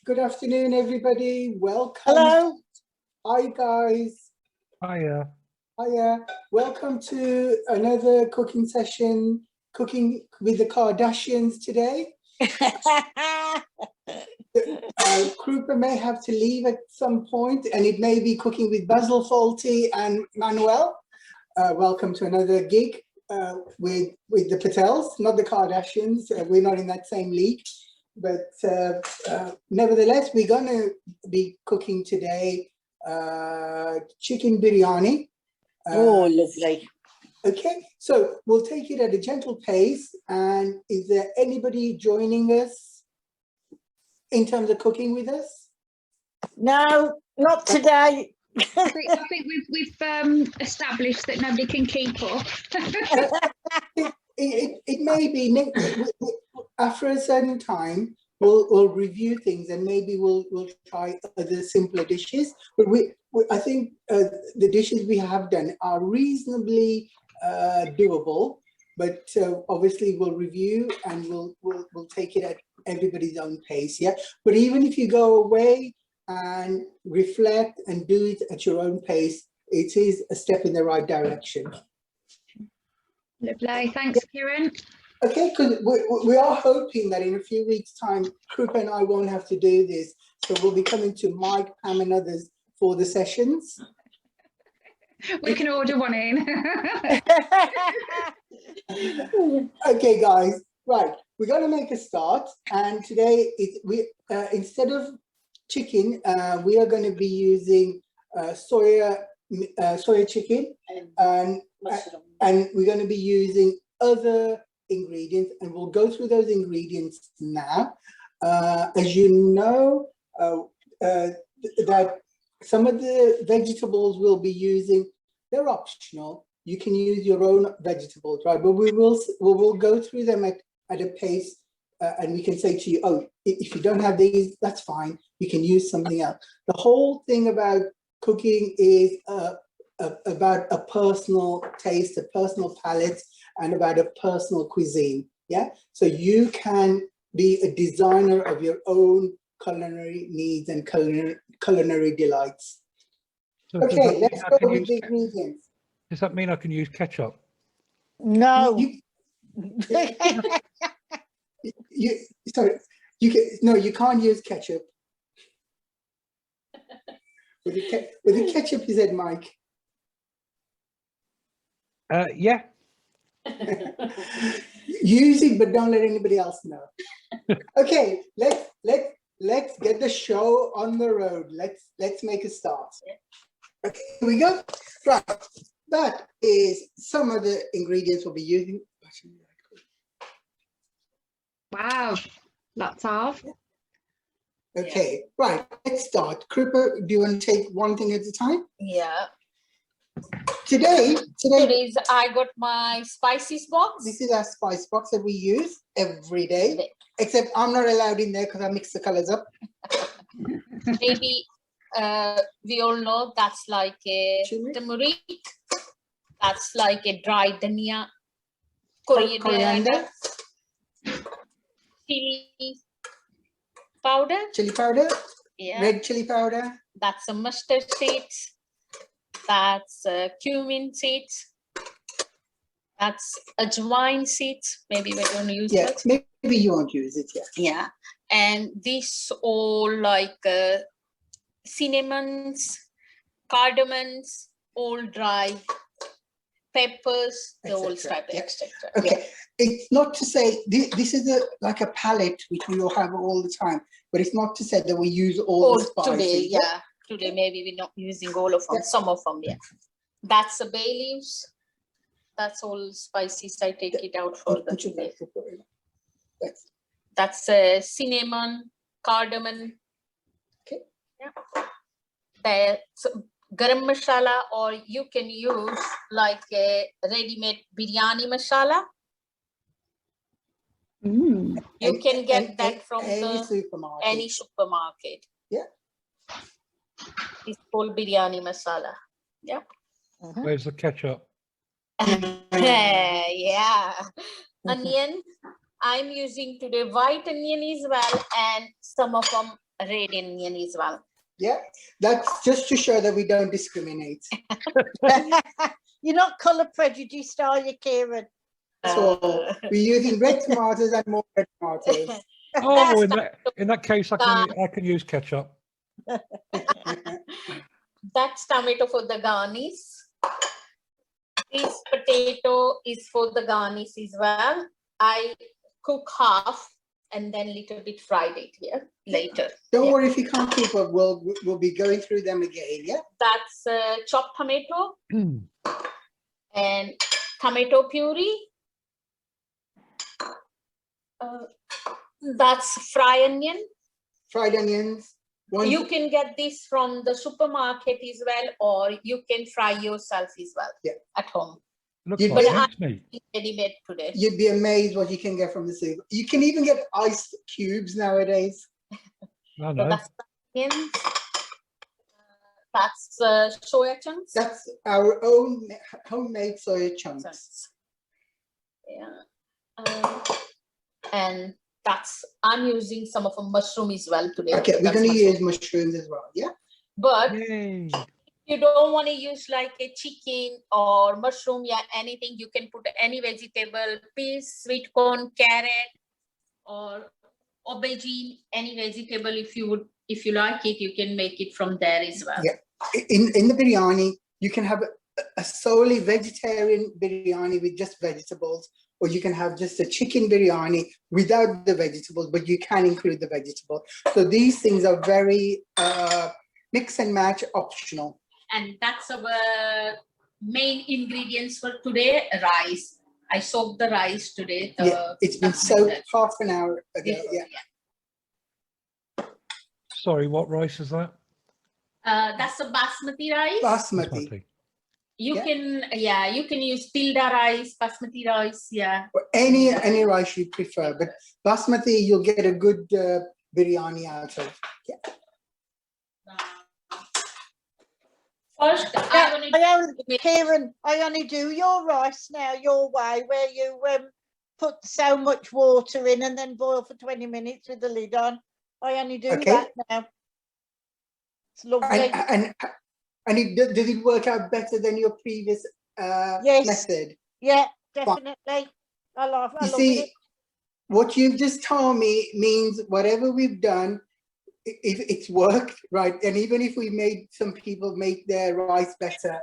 Good afternoon, everybody. Welcome. Hello. Hi, guys. Hiya. Hiya. Welcome to another cooking session, cooking with the Kardashians today. Krupa may have to leave at some point, and it may be cooking with Basil Faulty and Manuel. Welcome to another gig with the Patels, not the Kardashians. We're not in that same league. But nevertheless, we're going to be cooking today chicken biryani. Oh, lovely. Okay, so we'll take it at a gentle pace. And is there anybody joining us in terms of cooking with us? No, not today. I think we've established that nobody can keep up. It may be after a certain time we'll review things, and maybe we'll try other simpler dishes. But I think the dishes we have done are reasonably doable. But obviously we'll review and we'll take it at everybody's own pace. Yeah. But even if you go away and reflect and do it at your own pace, it is a step in the right direction. Lovely, thanks, Kiran. Okay, because we are hoping that in a few weeks' time, Krupa and I won't have to do this. So we'll be coming to Mike, Pam and others for the sessions. We can order one in. Okay, guys, right. We're going to make a start. And today, instead of chicken, we are going to be using soya chicken. And we're going to be using other ingredients, and we'll go through those ingredients now. As you know, that some of the vegetables we'll be using, they're optional. You can use your own vegetables, right? But we will go through them at a pace, and we can say to you, oh, if you don't have these, that's fine. You can use something else. The whole thing about cooking is about a personal taste, a personal palate, and about a personal cuisine. Yeah, so you can be a designer of your own culinary needs and culinary delights. So okay, let's go with the ingredients. Does that mean I can use ketchup? No. You can't use ketchup. With the ketchup, you said, Mike. Yeah. Use it, but don't let anybody else know. Okay, let's get the show on the road. Let's make a start. Okay, here we go. Right, that is some of the ingredients we'll be using. Wow, lots of. Okay, right, let's start. Krupa, do you want to take one thing at a time? Yeah. Today I got my spices box. This is our spice box that we use every day. Except I'm not allowed in there because I mix the colors up. Maybe we all know that's like a turmeric. That's like a dried dhania, coriander, chili powder. Chili powder. Yeah. Red chili powder. That's a mustard seeds. That's cumin seeds. That's ajwain seeds. Maybe we don't use it. Maybe you won't use it yet. Yeah. And these all like cinnamons, cardamoms, all dry peppers, the whole type of extract. Okay. Yeah. It's not to say this is like a palette which we will have all the time, but it's not to say that we use all the spices. Today, yeah. Today maybe we're not using all of them, some of them, yeah. That's the bay leaves. That's all spices. I take it out for the today. That's cinnamon, cardamom. Okay. Yeah. That's garam masala, or you can use like a ready-made biryani masala. You can get that from any supermarket. Yeah. It's called biryani masala. Yeah. Where's the ketchup? Yeah. Onion. I'm using today white onion as well, and some of them red onion as well. Yeah, that's just to show that we don't discriminate. You're not colour prejudiced, are you, Kieran? So we're using red tomatoes and more red tomatoes. Oh, in that case, I can use ketchup. That's tomato for the garnish. This potato is for the garnish as well. I cook half and then little bit fried it here later. Don't worry if you can't keep up. We'll be going through them again. Yeah. That's chopped tomato and tomato puree. That's fried onion. Fried onions. You can get this from the supermarket as well, or you can fry yourself as well at home. Looks You'd like be- mince meat. Ready-made today. You'd be amazed what you can get from the soup. You can even get ice cubes nowadays. I So know. that's onions. That's soya chunks. That's our own homemade soya chunks. Yeah. And I'm using some of a mushroom as well today. Okay, we're That's going to mushroom. use mushrooms as well. Yeah. But Yay. you don't want to use like a chicken or mushroom, anything. You can put any vegetable, peas, sweet corn, carrot, or aubergine, any vegetable. If you like it, you can make it from there as well. Yeah. In the biryani, you can have a solely vegetarian biryani with just vegetables, or you can have just a chicken biryani without the vegetables, but you can include the vegetable. So these things are very mix and match optional. And that's our main ingredients for today, rice. I soaked the rice today. It's been soaked half an hour ago. Sorry, what rice is that? That's a basmati rice. Basmati. You can use tilda rice, basmati rice, Or any rice you prefer, but basmati you'll get a good biryani out of. First, Kieran, I only do your rice now your way, where you put so much water in and then boil for 20 minutes with the lid on. I only do that now. It's lovely. And does it work out better than your previous method? Yeah, definitely. I love it. What you've just told me means whatever we've done, it's worked, right? And even if we made some people make their rice better,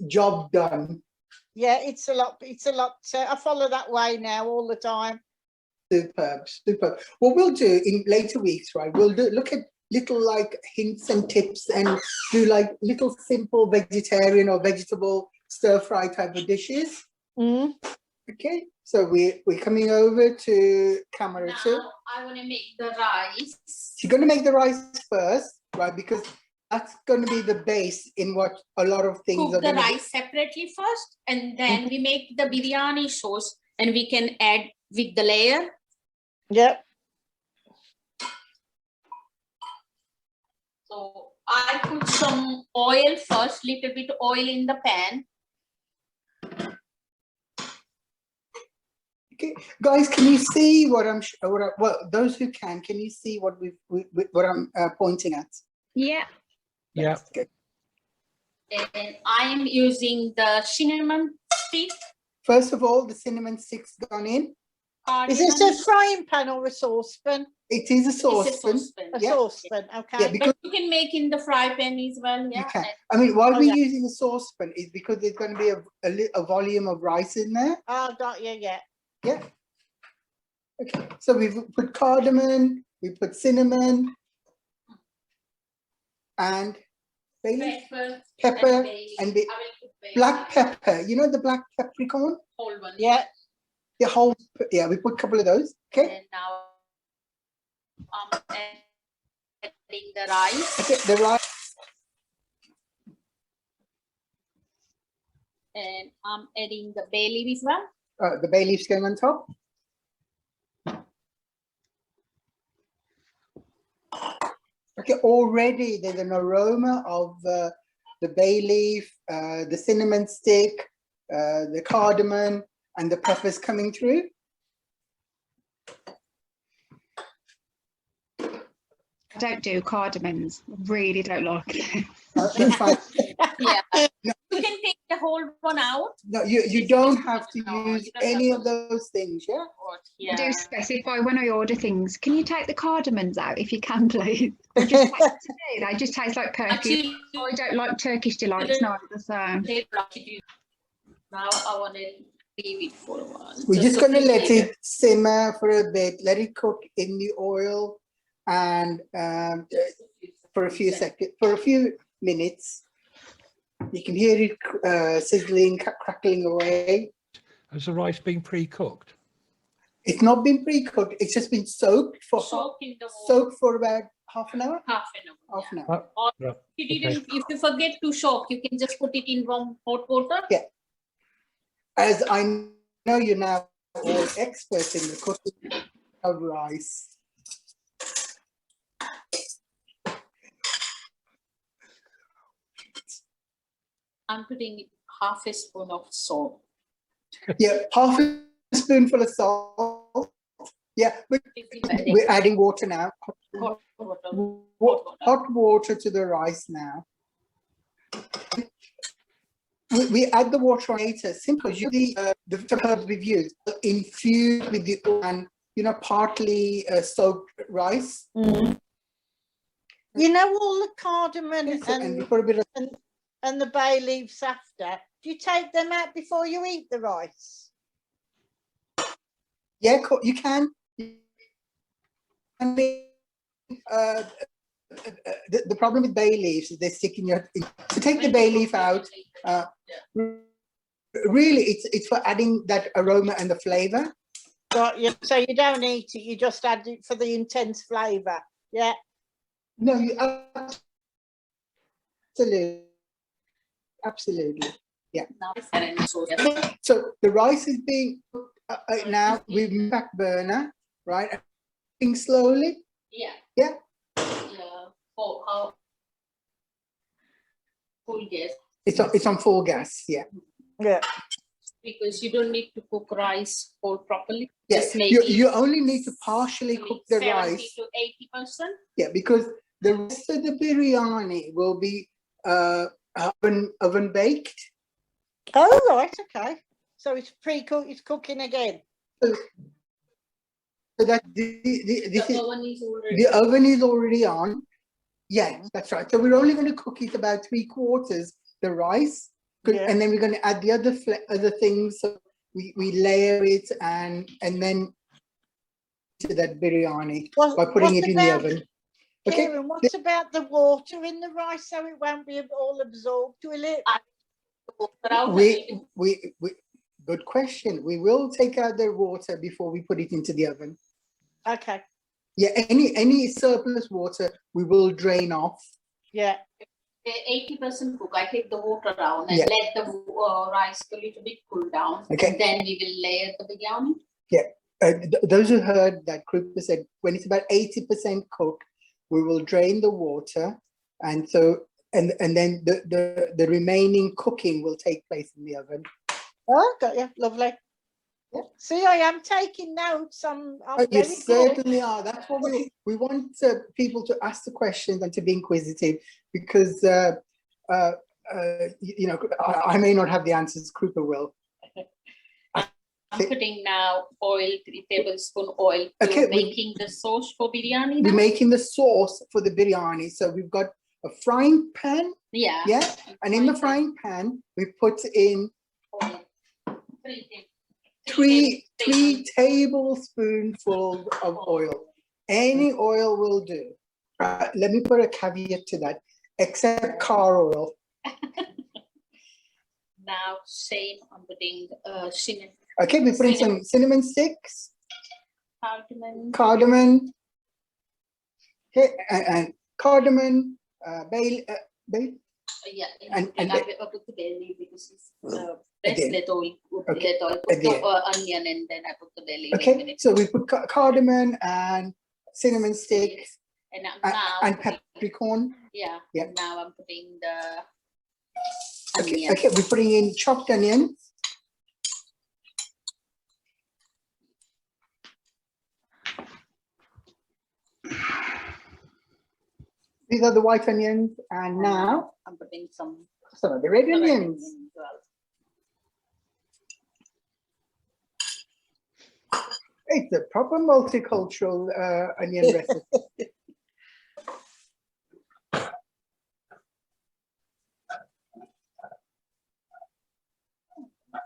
job done. Yeah, it's a lot. I follow that way now all the time. Superb. What we'll do in later weeks, right? We'll look at little like hints and tips and do like little simple vegetarian or vegetable stir fry type of dishes. Okay, so we're coming over to camera two. I want to make the rice. You're going to make the rice first, right? Because that's going to be the base in what a lot of things Cook are. the rice separately first, and then we make the biryani sauce, and we can add with the layer. Yep. So I put some oil first, little bit oil in the pan. Okay, guys, can you see what I'm? Well, those who can you see what what I'm pointing at? Yeah. Yeah. Okay. And I am using the cinnamon stick. First of all, the cinnamon stick's gone in. Is this a frying pan or a saucepan? It is a saucepan. A saucepan, okay. Yeah, because but you can make in the fry pan as well. Yeah. you can. I mean, why we're using a saucepan is because there's going to be a volume of rice in there. Oh, got you. Yeah. Yeah. Okay. So we've put cardamom, we put cinnamon, and pepper and black pepper. You know the black peppercorn? Whole one. Yeah. The whole. Yeah, we put a couple of those. Okay. And now I'm adding the rice. Okay, the rice. And I'm adding the bay leaf as well. The bay leaf's going on top. Okay, already there's an aroma of the bay leaf, the cinnamon stick, the cardamom, and the peppers coming through. I don't do cardamoms. Really don't like them. That's fine. Yeah. No. You can take the whole one out. No, you don't have to No, use you don't any have of to. those things, yeah? Or, I do yeah. specify when I order things. Can you take the cardamoms out if you can, please? They just they just taste like perfume. Actually, I don't like Turkish delights neither. So they block it. Now I want to leave it for a while. We're just going to few let minutes. it simmer for a bit, let it cook in the oil and for a few seconds, for a few minutes. You can hear it sizzling, crackling away. Has the rice been pre-cooked? It's not been pre-cooked, it's just been soaked for Soak in the water. soaked for about half an hour. Half an hour. Half an yeah. hour. Or Right, if you okay. didn't, if you forget to soak, you can just put it in warm hot water. Yeah. As I know you're now all experts in the cooking of rice. I'm putting half a spoon of salt. Yeah, half a spoonful of salt. Yeah, we're adding water now. Hot water. Hot water to the rice now. We add the water later, simple. Usually the herbs we've used infused with the oil and partly soaked rice. You know all the cardamom And we put a bit of and the bay leaves after. Do you take them out before you eat the rice? yeah, you can. The problem with bay leaves is they stick in your. To take the bay leaf out, really, it's for adding that aroma and the flavor. Got you. So you don't eat it. You just add it for the intense flavour. Yeah. No, you absolutely. Now it's adding soya. So the rice is being now we back burner, right? Cooking slowly. Yeah. Yeah. Yeah. For how full gas. It's on full gas. Yeah. Yeah. Because you don't need to cook rice whole properly. Yes. Just make You it only need to partially cook the 70 rice. to 80%. Yeah, because the rest of the biryani will be oven baked. Oh right. Okay. So it's pre-cooked. It's cooking again. So that this is, Oven is already. the oven is already on. Yeah, that's right. So we're only going to cook it about 3/4 the rice, Yeah. and then we're going to add the other things. So we layer it and then to that biryani by putting it in the oven. Okay. Kieran, what about the water in the rice so it won't be all absorbed, will it? We good question. We will take out the water before we put it into the oven. Okay. Yeah, any surplus water we will drain off. Yeah. 80% cook. I take the water down and Yeah. let the rice a little bit cool down. Okay. And then we will layer the biryani. Those who heard that Krupa said when it's about 80% cooked, we will drain the water, and so and then the remaining cooking will take place in the oven. Oh, got you. Lovely. Yeah. See, I am taking notes. I'm You very good. certainly are. That's what we want people to ask the questions and to be inquisitive, because I may not have the answers. Krupa will. I'm putting now oil, 3 tablespoon oil, to Okay, making the sauce for biryani We're now. making the sauce for the biryani. So we've got a frying pan, Yeah. yeah, and in the frying pan we put in Oil. 3 tablespoonfuls of oil. Any oil will do. Let me put a caveat to that, except car oil. Now same, I'm putting cinnamon, Okay, we put in some cinnamon sticks, cardamom, cardamom, okay, and cardamom, bay. yeah, and I put the bay leaf because it's best Again. let oil, Okay. let oil, put Again. the onion and then I put the bay leaf. Okay, so we put cardamom and cinnamon sticks And now, and peppercorn. yeah, Yeah. and now I'm putting the Okay, onion. okay, we're putting in chopped onion. these are the white onions, and now I'm putting some of the red red onions. as well. It's a proper multicultural onion recipe.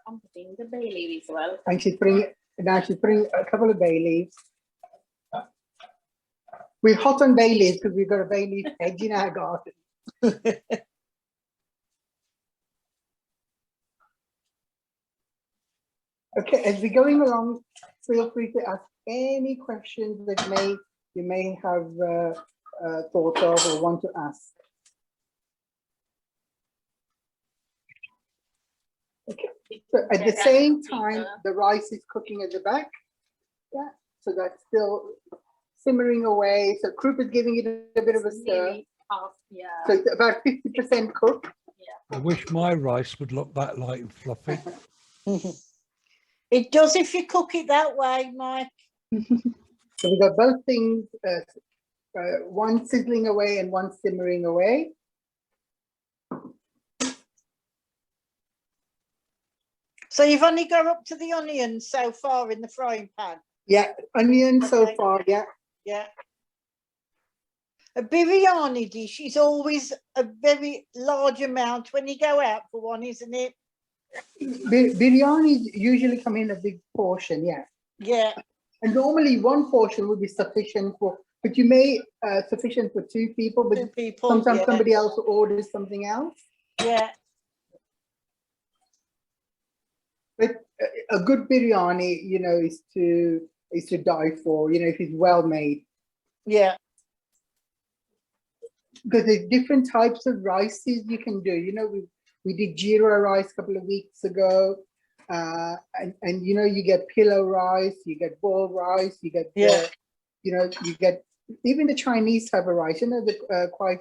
I'm putting the bay leaf as well. And she's putting a couple of bay leaves. We're hot on bay leaves because we've got a bay leaf hedge in our garden. Okay, as we're going along, feel free to ask any questions that you may have thought of or want to ask. Okay, so at the same time, the rice is cooking at the back. Yeah, so that's still simmering away. So Krupa is giving it a bit of a stir. Yeah. So it's about 50% cooked. I wish my rice would look that light and fluffy. It does if you cook it that way, Mike. So we've got both things, one sizzling away and one simmering away. So you've only got up to the onions so far in the frying pan? Yeah, onion so Okay. far, yeah. Yeah. A biryani dish is always a very large amount when you go out for one, isn't it? Biryani usually come in a big portion, yeah. Yeah. And normally one portion would be sufficient for, but you may sufficient for two people, but Two people. sometimes yeah. somebody else orders something else. Yeah. But a good biryani, you know, is to die for, you know, if it's well made. Yeah. Because there's different types of rices you can do. You know, we did jeera rice a couple of weeks ago, and you know, you get pillow rice, you get boiled rice, you get Yeah. you know, you get even the Chinese type of rice. You know, the quite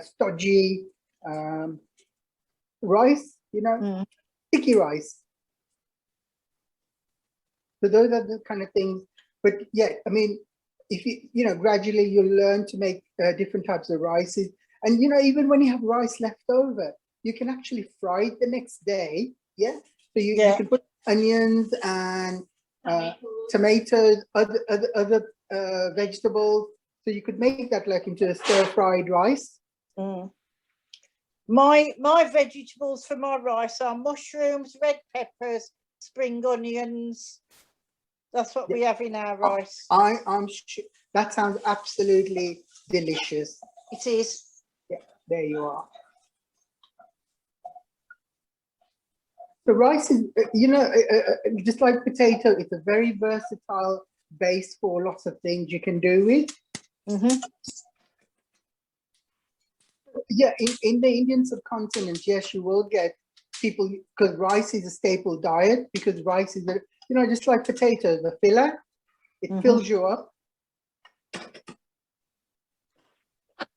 stodgy rice. You know, sticky rice. So those are the kind of things. But yeah, I mean, if you know, gradually you'll learn to make different types of rices. And, you know, even when you have rice left over, you can actually fry it the next day. Yeah. So you can put onions and tomatoes, other vegetables. So you could make that like into a stir-fried rice. My vegetables for my rice are mushrooms, red peppers, spring onions. That's what we have in our rice. I'm sure that sounds absolutely delicious. It is. Yeah, there you are. The rice is, you know, just like potato, it's a very versatile base for lots of things you can do with. Yeah, in the Indian subcontinent, yes, you will get people, because rice is a staple diet, because rice is, you know, just like potatoes, the filler, it fills you up.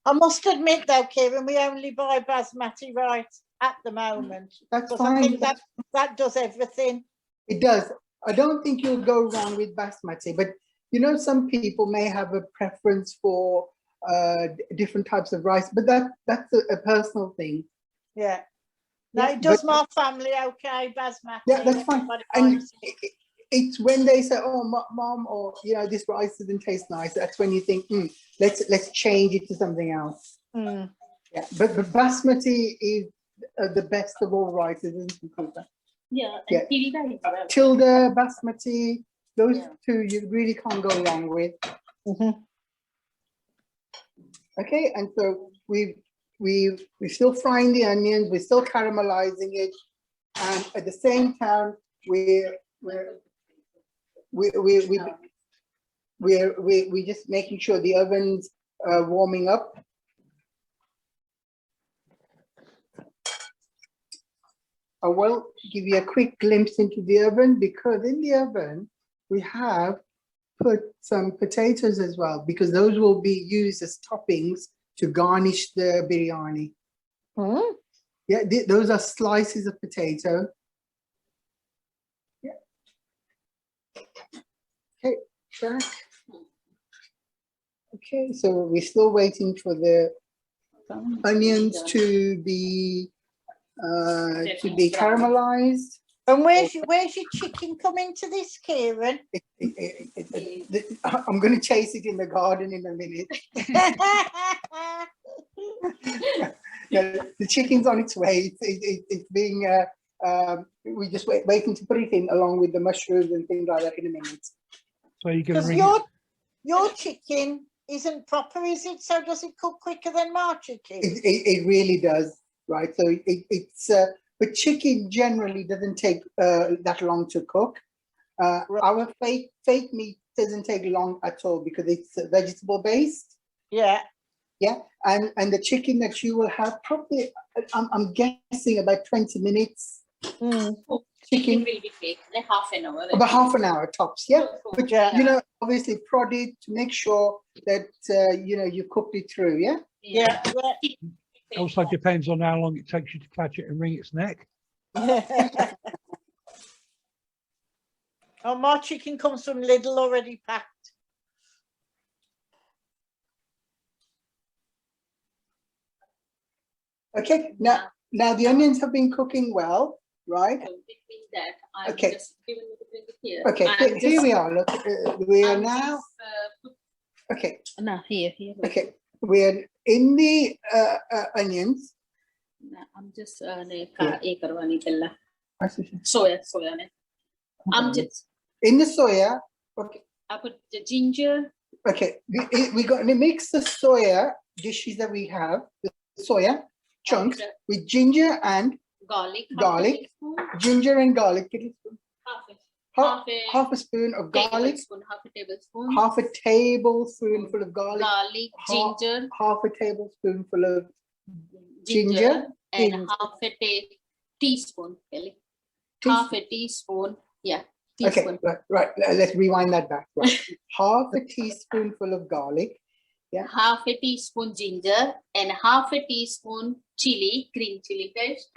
I must admit though, Kiran, we only buy basmati rice at the moment. That's fine. I think fine. that does everything. It does. I don't think you'll go wrong with basmati, but you know, some people may have a preference for different types of rice, but that's a personal thing. Yeah. No, it does my family okay, basmati. Yeah, that's fine. And it's when they say, "Oh, mom," or you know, this rice doesn't taste nice. That's when you think, let's change it to something else. Yeah, but basmati is the best of all rices, isn't it? Yeah, yeah. Well. Tilda, basmati, those two you really can't go wrong with. Okay, and so we're still frying the onions, we're still caramelizing it, and at the same time we're just making sure the oven's warming up. I will give you a quick glimpse into the oven, because in the oven we have put some potatoes as well, because those will be used as toppings to garnish the biryani. Yeah, those are slices of potato. Yeah. Okay, back. Okay, so we're still waiting for the onions to be caramelized. And where's your chicken coming to this, Kieran? I'm going to chase it in the garden in a minute. The chicken's on its way. It's being. We're just waiting to put it in along with the mushrooms and things like that in a minute. So you can Because ring your chicken isn't proper, is it? So does it cook quicker than my chicken? It really does, right? So it's but chicken generally doesn't take that long to cook. Our fake meat doesn't take long at all because it's vegetable based. Yeah. Yeah, and the chicken that you will have probably, I'm guessing about 20 minutes. Chicken will be baked in half an hour. About half an hour tops, yeah. But Yeah. you know, obviously prod it to make sure that you know you cooked it through, yeah. Yeah. also depends on how long it takes you to catch it and wring its neck. Oh, my chicken comes from Lidl already packed. Okay, now the onions have been cooking well, right? So between that, I'm Okay. just giving you to bring it here. Okay, I'm here we are. Look, we are I'm now. just, Okay, no, here. okay, we're in the onions. I'm just karwani pella. I see. Soya ne. I'm just. In the soya. Okay, I put the ginger. okay. We're going to mix the soya dishes that we have, the soya chunks and, with ginger and garlic. Garlic. Ginger and garlic. Half a spoon of garlic. Half a tablespoon. Half a tablespoonful of garlic. Garlic, ginger. Half a tablespoonful of ginger. And ginger. half a teaspoon, Kelly. Teaspoon. Half a teaspoon. Yeah. Okay, Teaspoon. right. Let's rewind that back. Right. Half a teaspoonful of garlic. Yeah. Half a teaspoon ginger and half a teaspoon chili, green chili paste.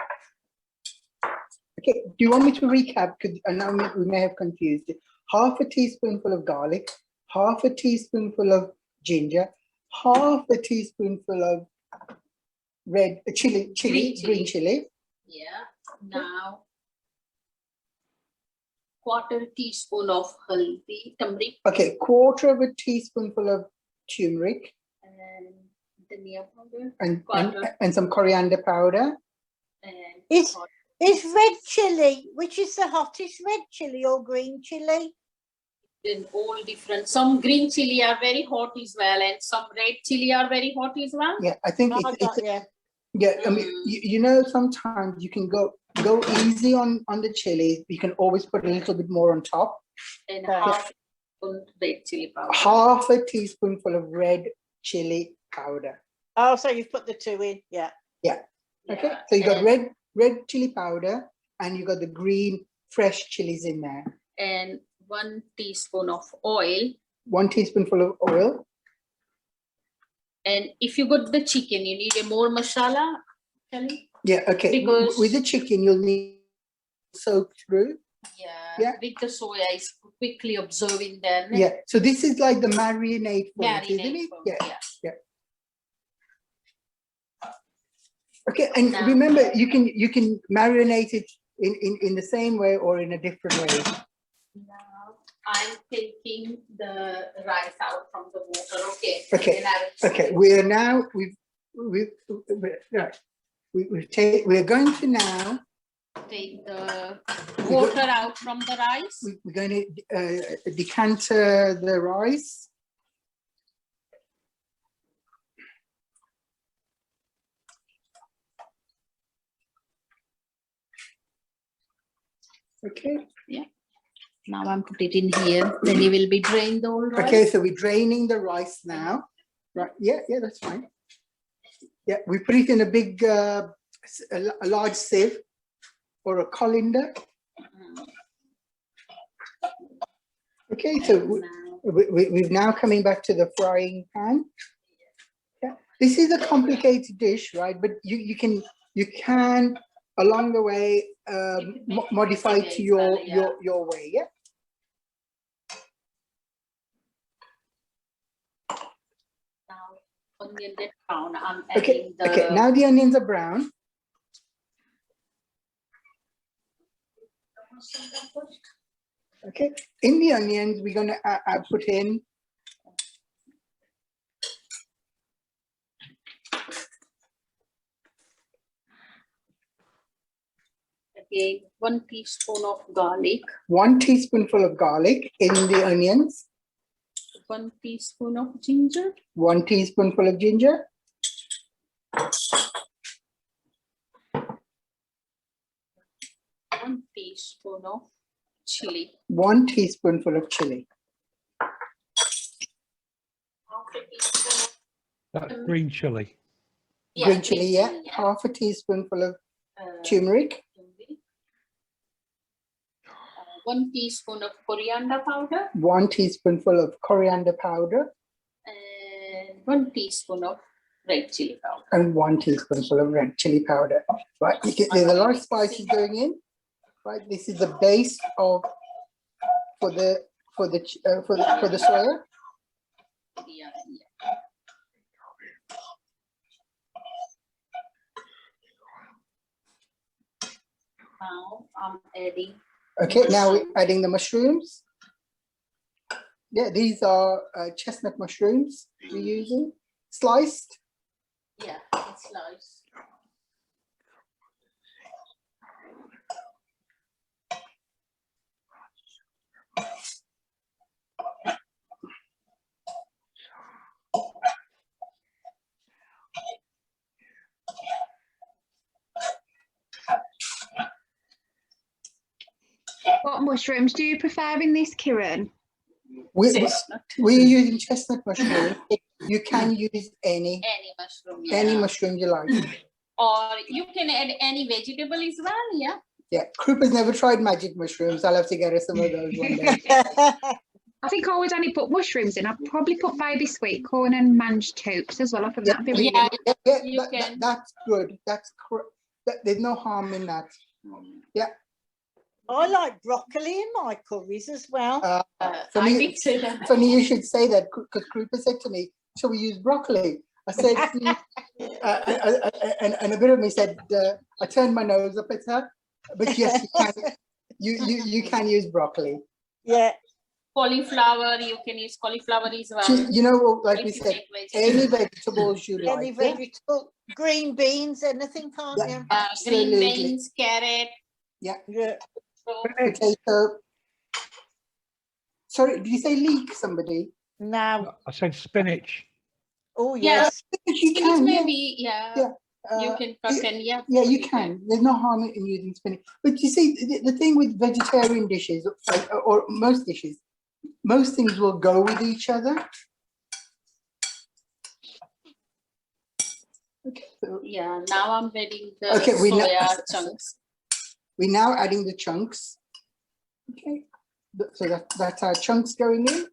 Okay. Do you want me to recap? Because now we may have confused it. Half a teaspoonful of garlic. Half a teaspoonful of ginger. Half a teaspoonful of red chili, green chili. Yeah. Now, quarter teaspoon of haldi, turmeric, Okay, quarter of a teaspoonful of turmeric and dhania powder, and and some coriander powder. and Is red chili, which is the hottest, red chili or green chili? then all different. Some green chili are very hot as well, and some red chili are very hot as well. Yeah, I think Yeah. yeah. I mean, you know, sometimes you can go easy on the chili. You can always put a little bit more on top. And Yeah. half teaspoon red chili powder. Half a teaspoonful of red chili powder. Oh, so you've put the two in, yeah. Okay, Yeah, so you got and- red chili powder, and you got the green fresh chilies in there. and 1 teaspoon of oil. 1 teaspoonful of oil. And if you got the chicken, you need a more masala, Kelly? Yeah, okay. Because- With the chicken, you'll need soak through. Yeah. With the soya, it's quickly absorbing then. Yeah. So this is like the marinade for it, isn't Marinate it? form, Yeah. Okay, and Now- remember, you can marinate it in the same way or in a different way. Now I'm taking the rice out from the water. Okay. Okay, And I will Okay, we are now we're going to now take the water out from the rice. we're going to decanter the rice. Okay. Now I'm putting it in here. Then you will be drained the whole rice. Okay, so we're draining the rice now. Right, yeah, that's fine. Yeah, we put it in a big, a large sieve or a colander. Okay, so Now, we've now coming back to the frying pan. Yeah, this is a complicated dish, right? But you can along the way modify it to your way. Yeah. onion get brown, I'm Okay, adding the. okay, now the onions are brown. Okay, in the onions, we're gonna put in Again, 1 teaspoon of garlic, 1 teaspoonful of garlic in the onions, 1 teaspoon of ginger, 1 teaspoonful of ginger, 1 teaspoon of chili, 1 teaspoonful of chili. half a teaspoon of That's green chili. Green chili, yeah. chili, Half a teaspoonful of Uh, turmeric, 1 teaspoon of coriander powder, 1 teaspoonful of coriander powder, and 1 teaspoon of red chili powder. and 1 teaspoonful of red chili powder. Right, there's a lot of spices going in. Right, this is the base of for the soya. Yeah, yeah. Now I'm adding. Okay, now we're adding the mushrooms. Yeah, these are chestnut mushrooms we're using, sliced. Yeah, it's nice. What mushrooms do you prefer in this, Kiran? Chestnut. We're using chestnut mushroom. You can use any Mushroom. mushroom you like. Or you can add any vegetable as well. Yeah. Yeah, Krupa's never tried magic mushrooms. I'll have to get her some of those one day. I think I would only put mushrooms in. I'd probably put baby sweet corn and mange tubes as well. I think that'd be really Yeah. Yeah, You can. that's good. There's no harm in that. I like broccoli in my curries as well. I Funny, did say that. funny you should say that because Krupa said to me, "Shall we use broccoli?" I said, and a bit of me said, I turned my nose up at her, but yes, you can use broccoli. Yeah. Cauliflower, you can use cauliflower as well. You know, like we If you said, take any vegetables you Any like. vegetable, green beans, anything, can't Yeah. you? Green Absolutely. beans, carrot. Yeah. So, Potato. Sorry, did you say leek, somebody? No. I said spinach. Oh, yeah, yes. You spinach can, maybe, Yeah. you can cook and yeah. Yeah, you can. There's no harm in using spinach. But you see, the thing with vegetarian dishes, or most dishes, most things will go with each other. Okay, so Yeah, now I'm adding the Okay, soya chunks. we're now adding the chunks. Okay, so that's our chunks going in.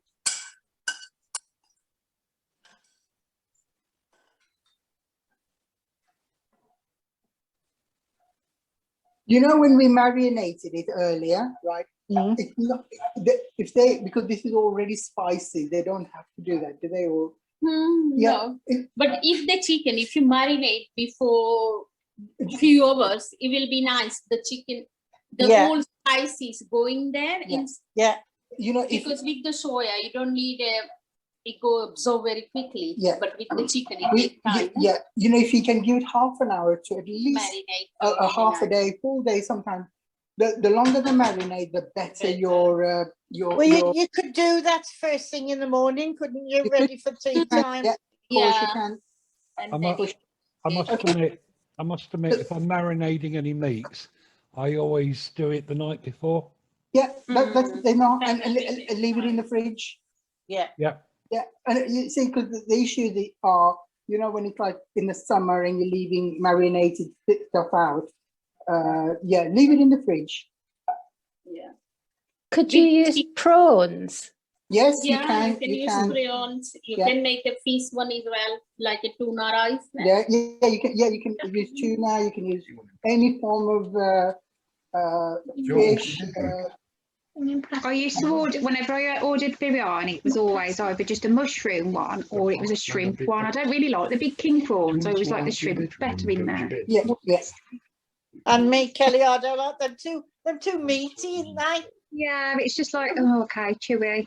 You know, when we marinated it earlier, right? Mhm. It's not, because this is already spicy, they don't have to do that, do they? Or yeah, No, but if the chicken, if you marinate before few hours, it will be nice. The chicken, the Yeah. whole spice is going there. Yeah. Yeah. you know, if Because with the soya, you don't need it go absorb very quickly. Yeah. But with the chicken, it takes time. yeah, you know, if you can give it half an hour to at least Marinate. a half a day, full day, sometimes the longer the marinade, the better your Well, you could do that first thing in the morning, couldn't you? You Ready for tea time. Yeah, of course you Yeah. can. And I then must, I must admit, if I'm marinating any meats, I always do it the night before. Yeah, that's they know, and Definitely. leave it in the fridge. Yeah. Yeah. Yeah, and you see, because the issue are, you know, when it's like in the summer and you're leaving marinated stuff out, yeah, leave it in the fridge. yeah. Could you use prawns? Yes, Yeah, you can. use prawns. You Yeah. can make a fish one as well, like a tuna rice. Yeah, you can. Yeah, you can use tuna. You can use any form of fish. I used to order, whenever I ordered biryani, it was always either just a mushroom one or it was a shrimp one. I don't really like the big king prawns, so it was like the shrimp better in there. Yeah, yes. And me, Kelly, I don't like them too meaty, ain't they? Yeah, it's just like, oh, okay, chewy.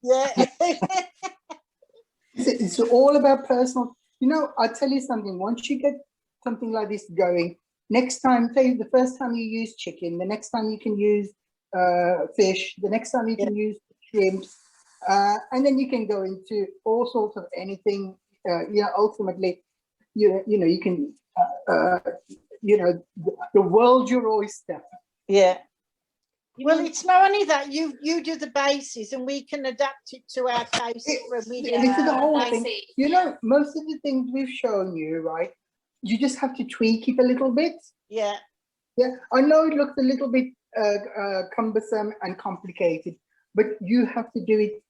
Yeah. It's all about personal. You know, I'll tell you something. Once you get something like this going, next time, say the first time you use chicken, the next time you can use fish, the next time you can use shrimps, and then you can go into all sorts of anything. You know, ultimately, you know, you can, you know, the world's your oyster. Yeah. Well, it's not only that you do the bases and we can adapt it to our taste when we do. This is the whole I thing. see. You know, most of the things we've shown you, right? You just have to tweak it a little bit. Yeah. Yeah, I know it looks a little bit cumbersome and complicated, but you have to do it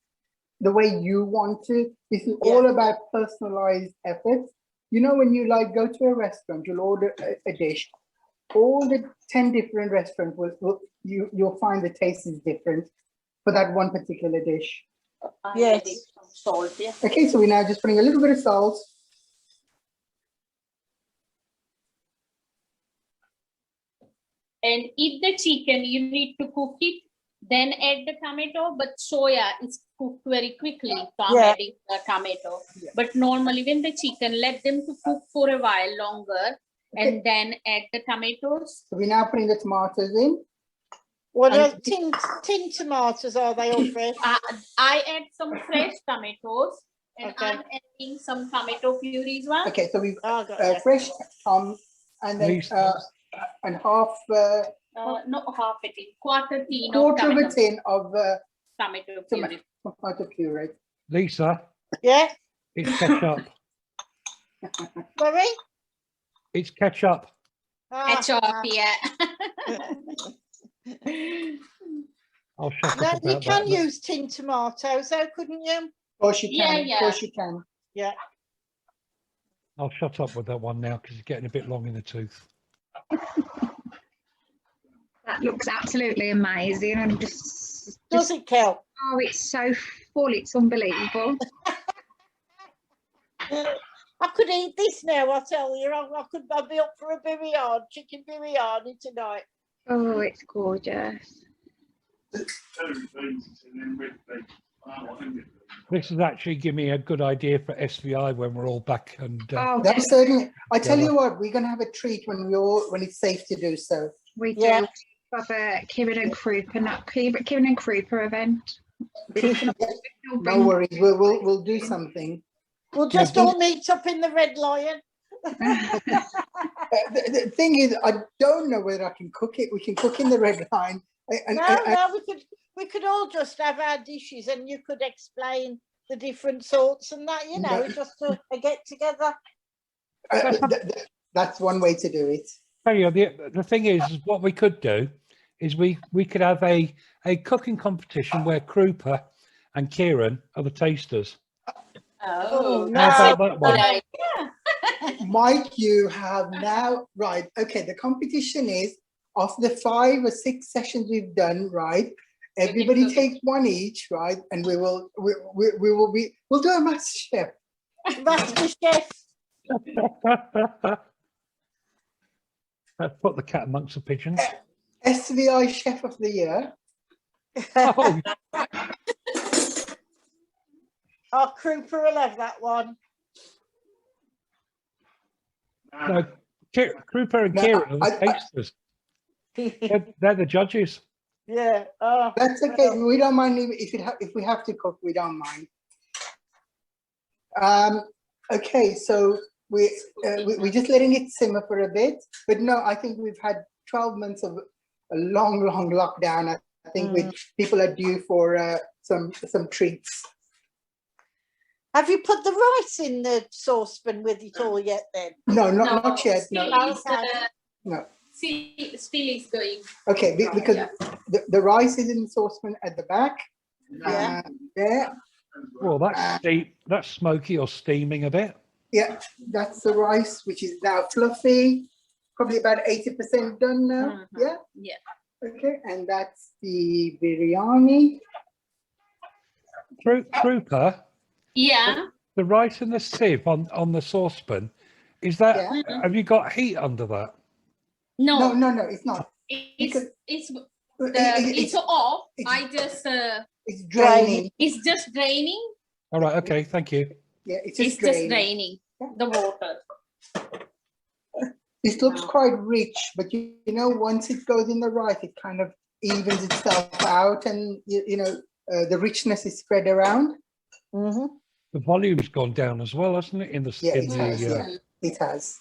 the way you want to. This is all about personalized efforts. You know, when you like go to a restaurant, you'll order a dish. All the 10 different restaurants you'll find the taste is different for that one particular dish. Yes. Salt, yeah. Okay, so we're now just putting a little bit of salt. And eat the chicken, you need to cook it, then add the tomato, but soya is cooked very quickly, so I'm adding the tomato. Yeah. But normally when the chicken, let them to cook for a while longer, and then add the tomatoes. So we're now putting the tomatoes in. What are tin tomatoes? Are they all fresh? I add some fresh tomatoes, and Okay. I'm adding some tomato puree as well. Okay, so we've got it. fresh and then and half Not half a tin, quarter tin quarter of of a tin of tomato puree. tomato puree. Lisa, it's ketchup. Sorry? It's ketchup. Ketchup, yeah. I'll shut No, up you about can that. use tin tomatoes, though, couldn't you? Of course you can. Yeah, Of course you can. Yeah. I'll shut up with that one now because it's getting a bit long in the tooth. That looks absolutely amazing. And just Does it, Kel? oh, it's so full. It's unbelievable. I could eat this now, I tell you. I'd be up for a biryani, chicken biryani tonight. Oh, it's gorgeous. This is actually giving me a good idea for SVI when we're all back. And Oh, That's certainly. I tell you what, we're going to have a treat when it's safe to do so. we do Yeah. have a Kiran and Krupa event. No worries, we'll do something. We'll just all meet up in the Red Lion. The thing is, I don't know whether I can cook it. We can cook in the Red Line. No, we could all just have our dishes and you could explain the different sorts and that, you know, just a get together. That's one way to do it. tell you, the thing is what we could do is we could have a cooking competition where Krupa and Kiran are the tasters. Oh, no. How about that one? Yeah. Mike, you have now, right, okay, the competition is, of the 5 or 6 sessions we've done, right, everybody takes one each, right, and we'll do a master chef. Master chef. Let's put the cat amongst the pigeons. SVI Chef of the Year. Oh, Our Krupa will have that one. no, Krupa and No, Kiran are the tasters. They're the judges. Yeah. Oh, That's okay. We don't mind if we have to cook. We don't mind. Okay, so we're just letting it simmer for a bit. But no, I think we've had 12 months of a long lockdown. I think people are due for some treats. have you put the rice in the saucepan with it all yet? Then No, not yet. Still No, is, no. Still is going. Okay, because the rice is in the saucepan at the back. Yeah. There. Well, that's smoky or steaming a bit. Yeah, that's the rice, which is now fluffy. Probably about 80% done now. Yeah. Yeah. Okay, and that's the biryani. Krupa, Yeah. the rice and the sieve on the saucepan, is that, Yeah. have you got heat under that? No, No, it's not. it's It's it's off. it's- I just it's draining. it's just draining. All right, okay, thank you. Yeah, it's It's just just draining. draining the water. This looks quite rich, but you know, once it goes in the rice, it kind of evens itself out, and you know, the richness is spread around. Mhm. The volume's gone down as well, hasn't it? In the Yeah, in it the has. Yeah, it has.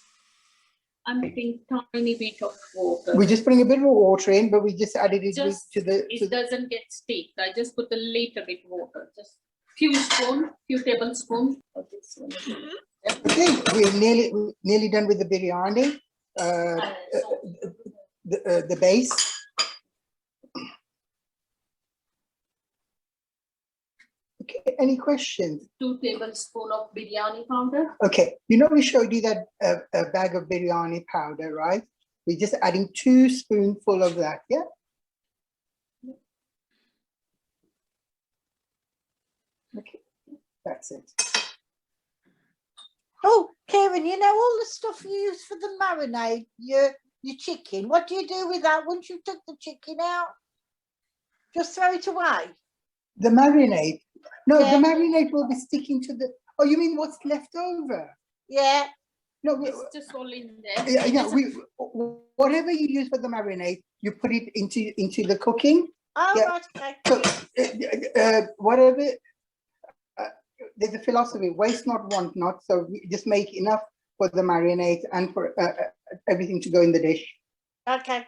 I'm putting tiny bit of water. We just bring a bit more water in, but we just added it Just to the. it doesn't get stick. I just put a little bit water, just few tablespoons of this one. Okay, we're nearly done with the biryani. The base. Okay, any questions? 2 tablespoons of biryani powder. Okay, you know, we showed you that a bag of biryani powder, right? We're just adding 2 spoonfuls of that, yeah? Okay, that's it. Oh, Karen, you know all the stuff you use for the marinade, your chicken. What do you do with that once you took the chicken out? Just throw it away. The marinade. No, Yeah. the marinade will be sticking to the. Oh, you mean what's left over? Yeah. No, It's just all in there. yeah. Whatever you use for the marinade, you put it into the cooking. Oh, Yeah. right, okay. So, whatever. There's a philosophy: waste not, want not. So we just make enough for the marinade and for everything to go in the dish. Okay.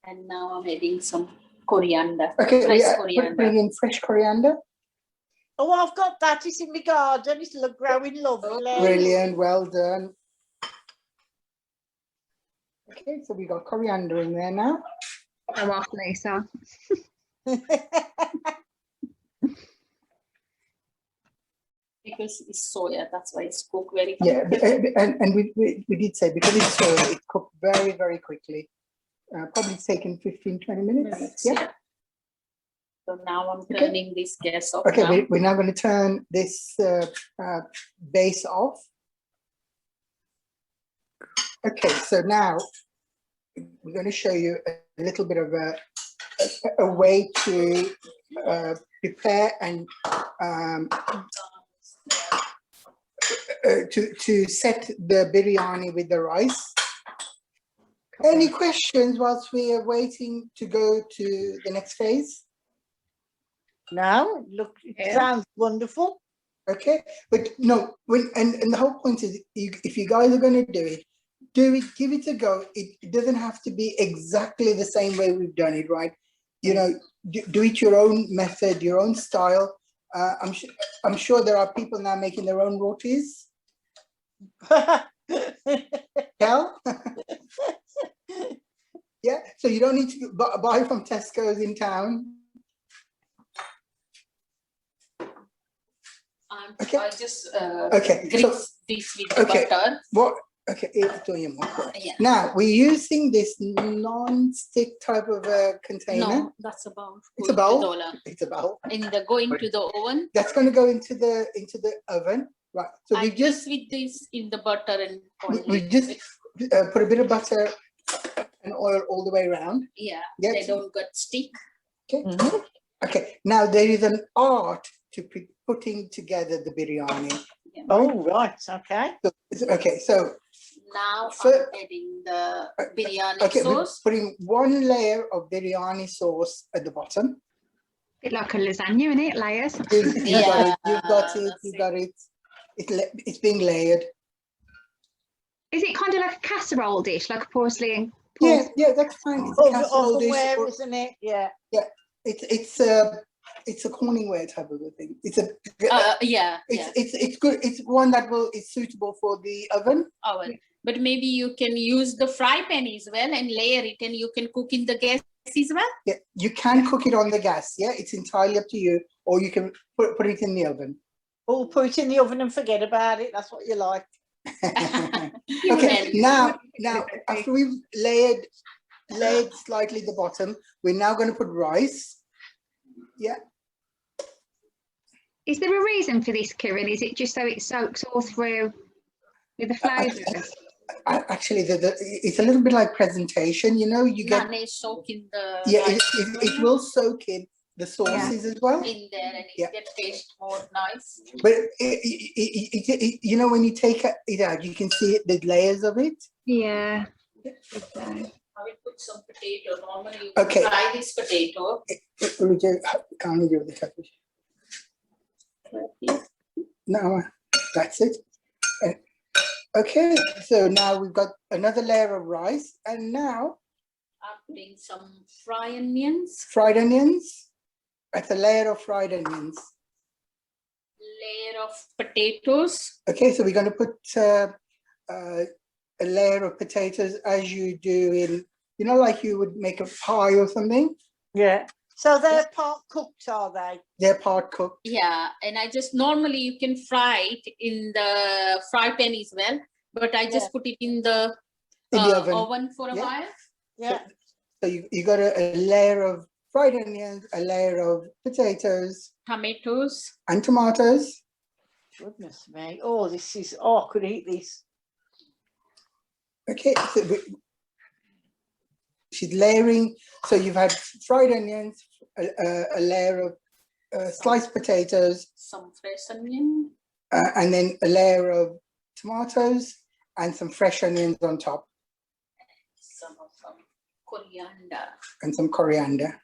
And now I'm adding some coriander. Okay, Fresh we are coriander. putting in fresh coriander. Oh, I've got that. It's in my garden. It's growing lovely. Brilliant, well done. Okay, so we got coriander in there now. Go off, Lisa. Because it's soya, that's why it's cooked very Yeah, quickly. and we did say because it's soya, it's cooked very, very quickly. Probably taken 15-20 minutes. Yeah. So now I'm Okay. turning this gas off. Okay, now. we're now going to turn this base off. Okay, so now we're going to show you a little bit of a way to prepare and to set the biryani with the rice. Any questions whilst we are waiting to go to the next phase? No, look, it sounds wonderful. Okay, but no, and the whole point is, if you guys are going to do it, give it a go. It doesn't have to be exactly the same way we've done it, right? You know, do it your own method, your own style. I'm sure there are people now making their own rotis. Kel? Yeah, so you don't need to buy from Tesco's in town. Okay. I just Okay, so- grease this with the Okay. butter. What? Okay, it's doing your more. Yeah. Now we're using this non-stick type of a container. No, that's a bowl. It's a Going to bowl. the oven. It's a bowl. And going to the oven. That's going to go into the oven, right? So I we just with this in the butter and oil. we just put a bit of butter and oil all the way around. Yeah, Yep. they don't get stick. Okay. Mhm. Okay. Now there is an art to putting together the biryani. Oh, right, okay. Okay, so Now So- I'm adding the biryani okay, we're sauce. putting 1 layer of biryani sauce at the bottom. Bit like a lasagna, isn't it? Layers. You got it. You got Yeah, it. that's You it. got it. It's being layered. Is it kind of like a casserole dish, like a porcelain? Yeah, that's fine. It's a casserole dish. Ovenware, Or isn't it? Yeah. it's a Corningware type of a thing. It's a Yeah, it's good. It's one that is suitable for the oven. oven. But maybe you can use the fry pan as well and layer it, and you can cook in the gas as well. Yeah, you can cook it on the gas. Yeah, it's entirely up to you, or you can put it in the oven. Or put it in the oven and forget about it. That's what you like. Okay, now after we've layered laid slightly the bottom. We're now going to put rice. Yeah. Is there a reason for this, Kiran? Is it just so it soaks all through with the flavours? Actually, it's a little bit like presentation. You know, you get Nane soak in the yeah, rice it will soak in the sauces as well. in there and Yeah. it get taste more nice. But you know, when you take it out, you can see it, the layers of it. Yeah. I will put some potato. Normally, you Okay. fry this potato. Can't do the cabbage. No, that's it. Okay, so now we've got another layer of rice, and now I'm putting some fried onions, fried onions. That's a layer of fried onions. layer of potatoes. Okay, so we're going to put a layer of potatoes as you do in, you know, like you would make a pie or something. Yeah. So they're part cooked, are they? They're part cooked. Yeah, and I just normally you can fry it in the fry pan as well, but I just put it in the oven for a while. Yeah. So you got a layer of fried onions, a layer of potatoes, Tomatoes. and tomatoes. Goodness me. Oh, this is, oh, I could eat this. Okay, so she's layering. So you've had fried onions, a layer of sliced potatoes, Some fresh onion. and then a layer of tomatoes and some fresh onions on top, Some coriander. and some coriander.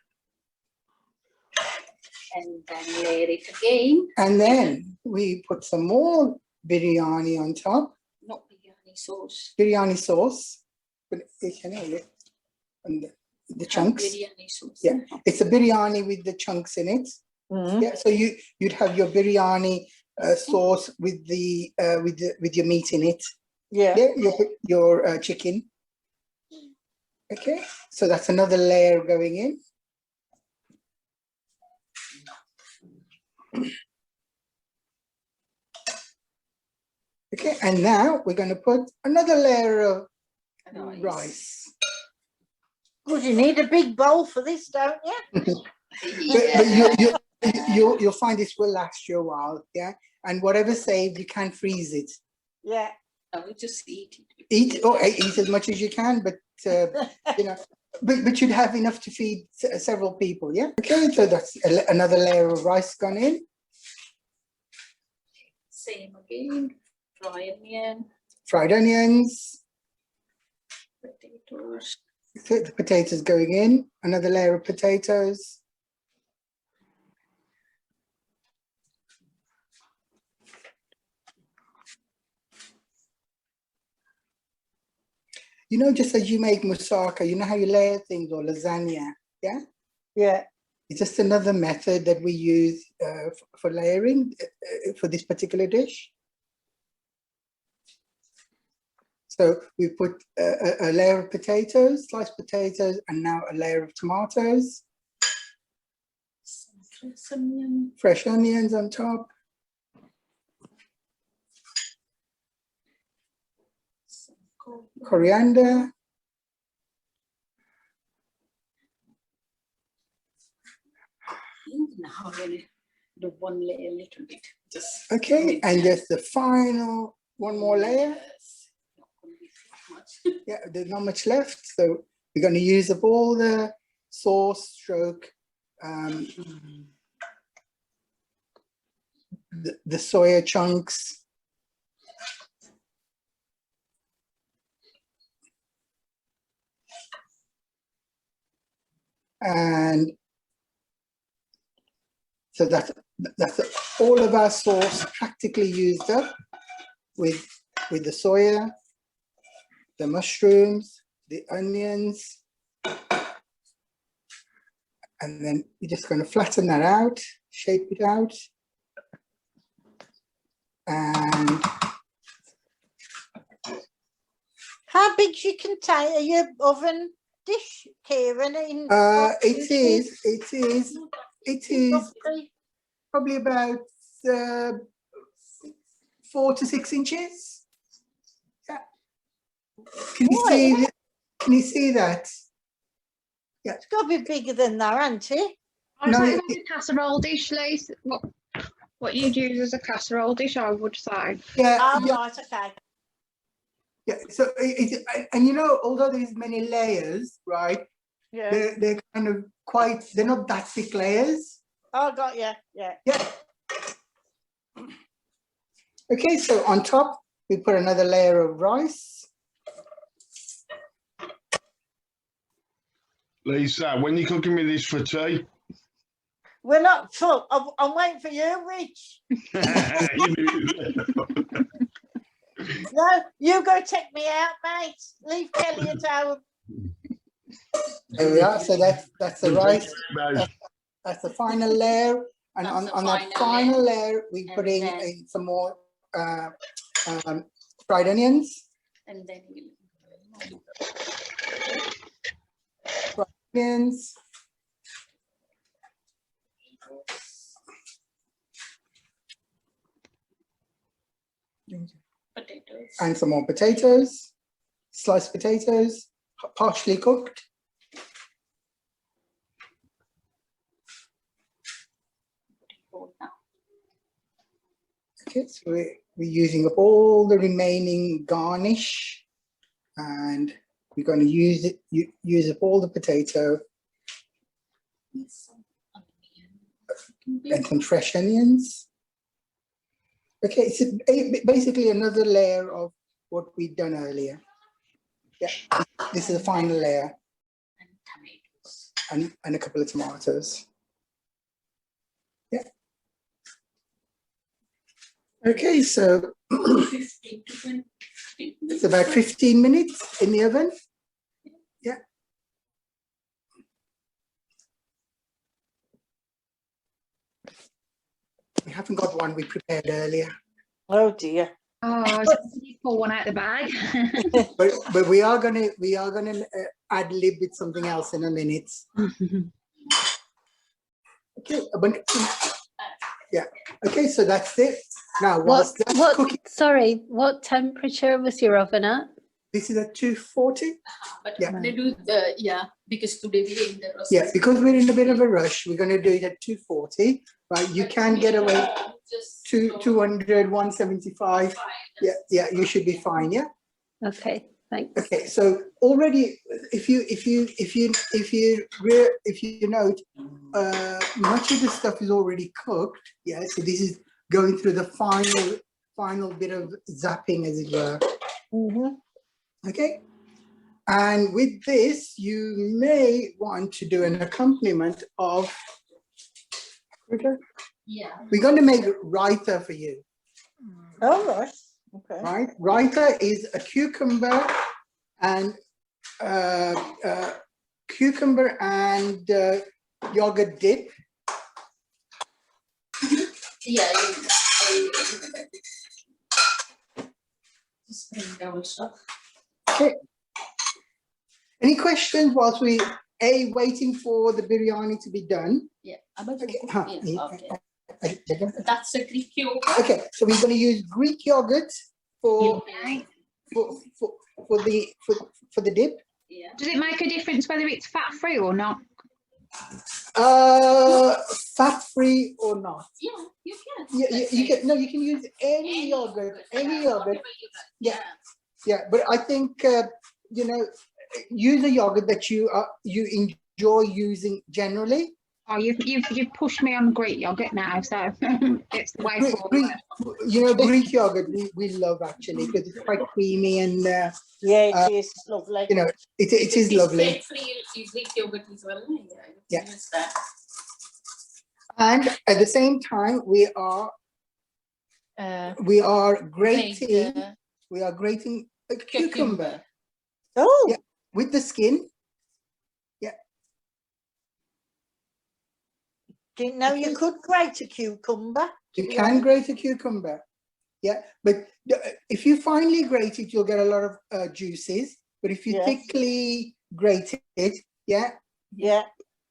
And then layer it again. And then we put some more biryani on top, No biryani sauce. biryani sauce. And the chunks. Biryani sauce. Yeah. It's a biryani with the chunks in it. Mhm. Yeah, so you'd have your biryani sauce with your meat in it. Yeah. Yeah, your chicken. Okay, so that's another layer going in. Okay, and now we're going to put another layer of rice. Good, you need a big bowl for this, don't you? But you'll find this will last you a while, yeah. And whatever saved, you can freeze it. Yeah. I will just eat it. Eat as much as you can, but you know, but you'd have enough to feed several people, yeah. Okay, so that's another layer of rice gone in. Same again. Fried onions. Potatoes. The potatoes going in. Another layer of potatoes. You know, just as you make moussaka, you know how you layer things, or lasagna, yeah? Yeah. It's just another method that we use for layering for this particular dish. So we put a layer of potatoes, sliced potatoes, and now a layer of tomatoes. Some fresh onion. Fresh onions on top. Some Coriander. Now really do one layer a little bit. Just Okay, and just the final one more layer. Yes. Not gonna be too much. Yeah, there's not much left, so we're going to use up all the sauce stroke, the soya chunks. And so that's all of our sauce practically used up with the soya, the mushrooms, the onions, and then we're just going to flatten that out, shape it out, and How big's your container, your oven dish, Kieran? it is probably about 4 to 6 inches. Yeah. Can you see that? It's got to be bigger than that, hasn't it? I No, say it- it's a casserole dish, Liz. What you'd use as a casserole dish, I would say. Yeah, Oh, yeah, right, okay. yeah. So and you know, although there's many layers, right? Yeah. They're kind of quite. They're not that thick layers. Oh, got you. Yeah. Yeah. Okay, so on top we put another layer of rice. Lisa, when you cooking me this for tea? We're not full. I'm waiting for you, Rich. No, you go take me out, mate. Leave Kelly at home. There we are. So that's the rice. No. That's the final layer, and That's the on that final final layer, we And put in then- some more fried onions. And then we'll. Onions. Potatoes. And some more potatoes, sliced potatoes, partially cooked. Okay, so we're using up all the remaining garnish, and we're going to use up all the potato and some fresh onions. Okay, it's basically another layer of what we've done earlier. Yeah, this is the final layer, And tomatoes. and a couple of tomatoes. Yeah. Okay, so 15 to 20. it's about 15 minutes in the oven. Yeah. We haven't got one we prepared earlier, Oh, dear. Oh, so you pull one out the bag. but we are gonna ad lib with something else in a minute. Okay, yeah. Okay, so that's it. Now, whilst that's cooking, Sorry, what temperature was your oven at? this is at 240. But Yeah. they do the, because today we're in the process. Yeah, because we're in a bit of a rush, we're going to do it at 240. Right, you can get away to 200, 175. Yeah, you should be fine. Yeah. Okay, thanks. Okay, so already, if you note, much of the stuff is already cooked. Yeah, so this is going through the final bit of zapping, as it were. Okay, and with this, you may want to do an accompaniment of. Yeah. We're going to make raita for you. Oh, right. Okay. Right, raita is a cucumber and yogurt dip. Yeah. Just bring down stuff. Okay. Any questions whilst we waiting for the biryani to be done? Yeah. Okay. Yeah, okay. That's a Greek yogurt. Okay, so we're going to use Greek yogurt for the dip. Yeah. Does it make a difference whether it's fat free or not? Fat free or not? Yeah, you can. Yeah, you can. No, you can use any yogurt. Any yogurt. whatever you like. Yeah. Yeah, but I think use a yogurt that you enjoy using generally. Oh, you've pushed me on Greek yogurt now, so it's the way forward. Greek yogurt we love actually because it's quite creamy and Yeah, it is lovely. it is lovely. Free Greek yogurt as well. Yeah. Use that. And at the same time, we are grating. Make, We are grating a cucumber Oh, Yeah. with the skin. didn't know you could grate a cucumber. You can grate a cucumber. Yeah, but if you finely grate it, you'll get a lot of juices. But if you Yes. thickly grate it, Yeah,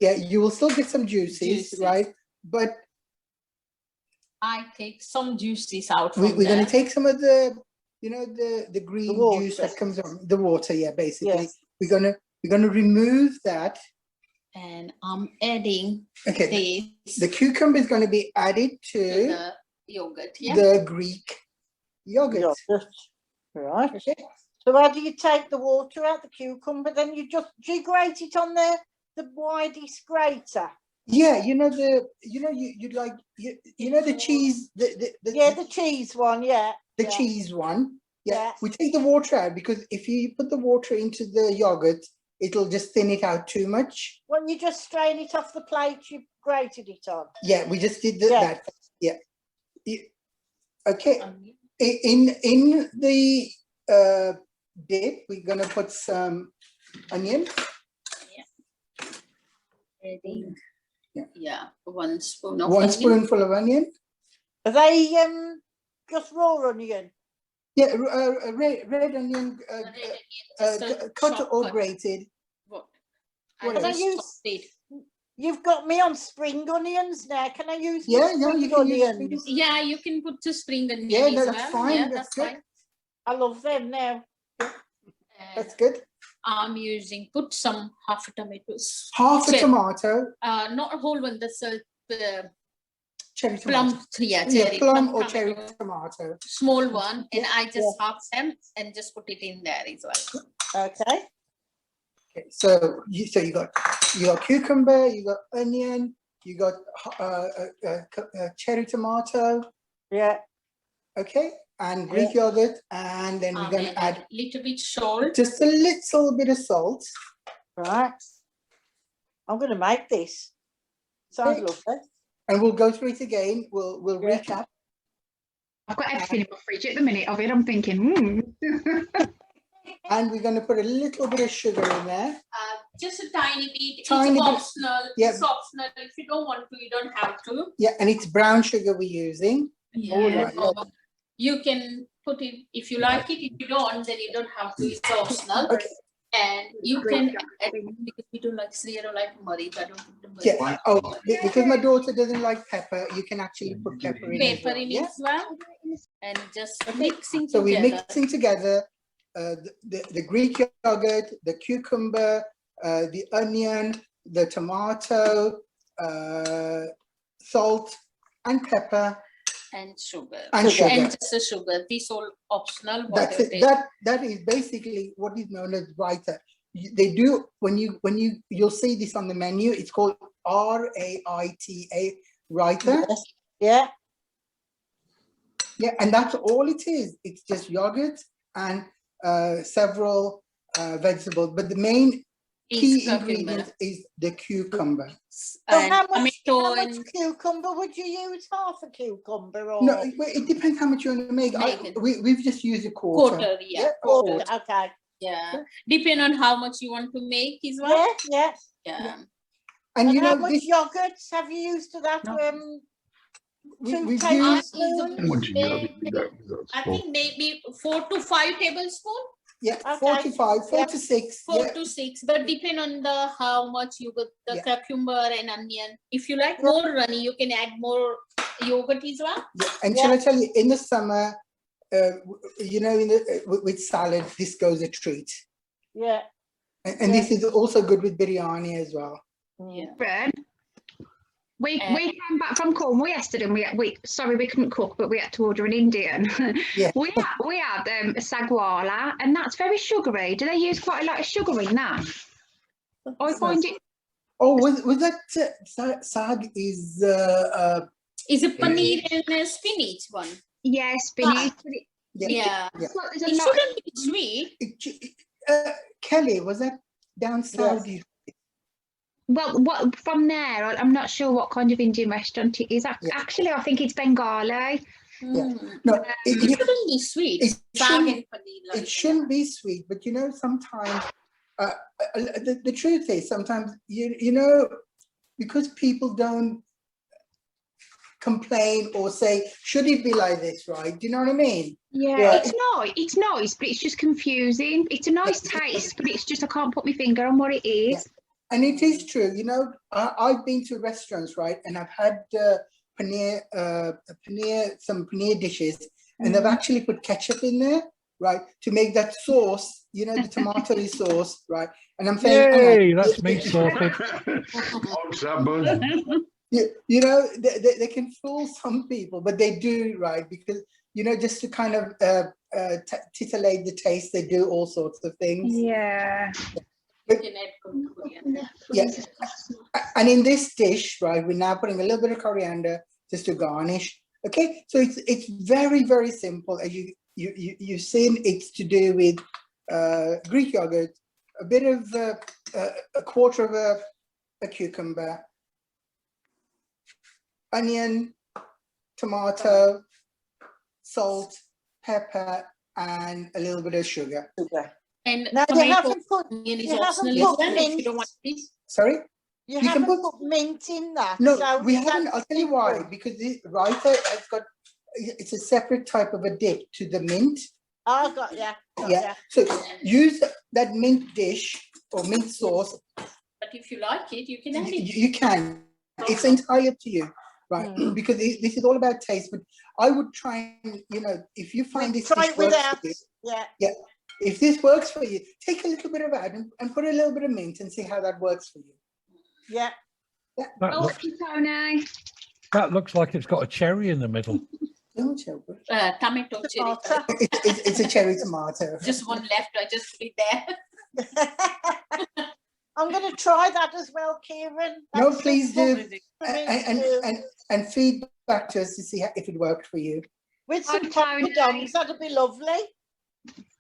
you will still get some juices, Juices. right? But I take some juices out we're from going there. to take some of the, the green water. juice that comes on the water. Yeah, basically, Yes. we're gonna remove that And I'm adding Okay, this the cucumber is going to be added to to the yogurt. Yeah. the Greek yogurt. Yogurt. Right. Okay. So how do you take the water out the cucumber? Then do you grate it on the widest grater? Yeah, you know you like you know the cheese The cheese one, yeah. the yeah. cheese one. Yeah. Yeah. We take the water out because if you put the water into the yogurt, it'll just thin it out too much. When you just strain it off the plate you grated it on. Yeah, we just did Yeah. that. Yeah. Okay. In the dip, we're gonna put some onion. Adding, Yeah. 1 spoon of One onion. spoonful of onion. Are they just raw onion? Yeah, red onion, Red onion, just a cut chop or cut. grated. What? What I else? just chopped it. You've got me on spring onions now. Can I use Yeah, spring yeah, you can use onions? Yeah, you can put the spring onion Yeah, no, as that's well. fine, Yeah, that's that's good. fine. I love them now. That's good. I'm using put some half a tomatoes. Half a Cherry. tomato, Not a whole one. That's a cherry tomato. plum. Yeah, Yeah, cherry, plum or tomato, cherry tomato. small one, and Yeah, I just half them and just put it in there as well. Okay. Okay, so you got cucumber, you got onion, you got cherry tomato, Yeah. okay, and Greek yogurt, and then we're I'm gonna add a little bit salt. just a little bit of salt. Right. I'm going to make this. Sounds Okay. lovely. And we'll go through it again. We'll Yeah. recap. I've got everything in my fridge at the minute of it. I'm thinking, And we're going to put a little bit of sugar in there. Just a tiny bit. Tiny it's bit. optional. Yeah. It's optional. If you don't want to, you don't have to. Yeah, and it's brown sugar we're using. Yeah. right. So you can put it if you like it. If you don't, then you don't have to. It's optional. Okay. And you can add, because we don't like zero like murray, so I don't put the murray. Yeah. Oh, because my daughter doesn't like pepper, you can actually put pepper in. as Pepper well. in Yeah. as well. And just mixing So we're together. mixing together the Greek yogurt, the cucumber, the onion, the tomato, salt and pepper And sugar. and sugar. And just the sugar. These all optional. That's whatever it. That is basically what is known as Raita. They do you'll see this on the menu. It's called Raita, Raita. Yes. Yeah. Yeah, and that's all it is. It's just yogurt and several vegetables, but the main key cucumber. ingredient is the cucumber. So And how much tomato and cucumber would you use? Half a cucumber or No, it depends how much you want to make. Make it. We've just used a quarter. quarter. Yeah. quarter? Okay. Yeah. Depending on how much you want to make as well. Yeah, yeah. Yeah. And you how know, much this, yogurt have you used to that? we've tablespoons? used, I think maybe 4 to 5 tablespoons. yeah, Okay. 4 to 5, 4 Yeah. to 6. 4 Yeah, to 6, but depend on the how much you got the Yeah. cucumber and onion. If you like more runny, you can add more yogurt as well. yeah. And shall I tell you, in the summer, you know, with salad, this goes a treat. Yeah. And this is also good with biryani as well. Yeah. Fred, we came back from Cornwall yesterday and we sorry we couldn't cook, but we had to order an Indian. Yeah. we had a sagwala, and that's very sugary. Do they use quite a lot of sugar in that? I find it. Oh, was that sag is Is it paneer and spinach one? Yeah, spinach. Yeah. Yeah. It's like there's It a lot. shouldn't be sweet. Kelly, was that down south? Well, what from there? I'm not sure what kind of Indian restaurant it is. Actually, I think it's Bengali. Mm. No, It shouldn't be sweet. it Sag shouldn't- and paneer like it shouldn't be sweet, but you know, sometimes the truth is sometimes you know, because people don't complain or say, should it be like this, right? Do you know what I mean? Yeah, it's nice, but it's just confusing. It's a nice taste, but it's just I can't put my finger on what it is. And it is true, you know, I've been to restaurants, right, and I've had some paneer dishes, and they've actually put ketchup in there. right, to make that sauce, you know, the tomato sauce, right? And I'm saying, hang on, Yay, that's me sorted. How's that, bud? you know, they can fool some people, but they do, right? Because, you know, just to kind of titillate the taste, they do all sorts of things. Yeah. You can add coriander. Yes. And in this dish, right, we're now putting a little bit of coriander just to garnish. Okay, so it's very, very simple. As you've seen, it's to do with Greek yogurt, a bit of a quarter of a cucumber, onion, tomato, salt, pepper, and a little bit of sugar. And Now you tomato haven't put onion is you haven't optional put as well if you mint. don't want this. Sorry? You can haven't put- put mint in that. No, so we is that haven't. I'll tell you why. simple? Because the Raiti has got, it's a separate type of a dip to the mint. I got ya. Got Yeah. ya. So use that mint dish or mint sauce. But if you like it, you can add it. You can. It's entirely up to you, right? Because this is all about taste. But I would try and, you know, if you find this Try dish it works without. for you, Yeah. if this works for you, take a little bit of that and put a little bit of mint and see how that works for you. Yeah. That Oh, looks, Tony. that looks like it's got a cherry in the middle. Don't you? Tomato cherry. Tomato. It's a cherry tomato. Just one left. I just put it there. I'm going to try that as well, Kieran. No, That's please simple do. for me to do. And feed back to us to see if it worked for you. With some I'm Tony. poppadoms, that'd be lovely.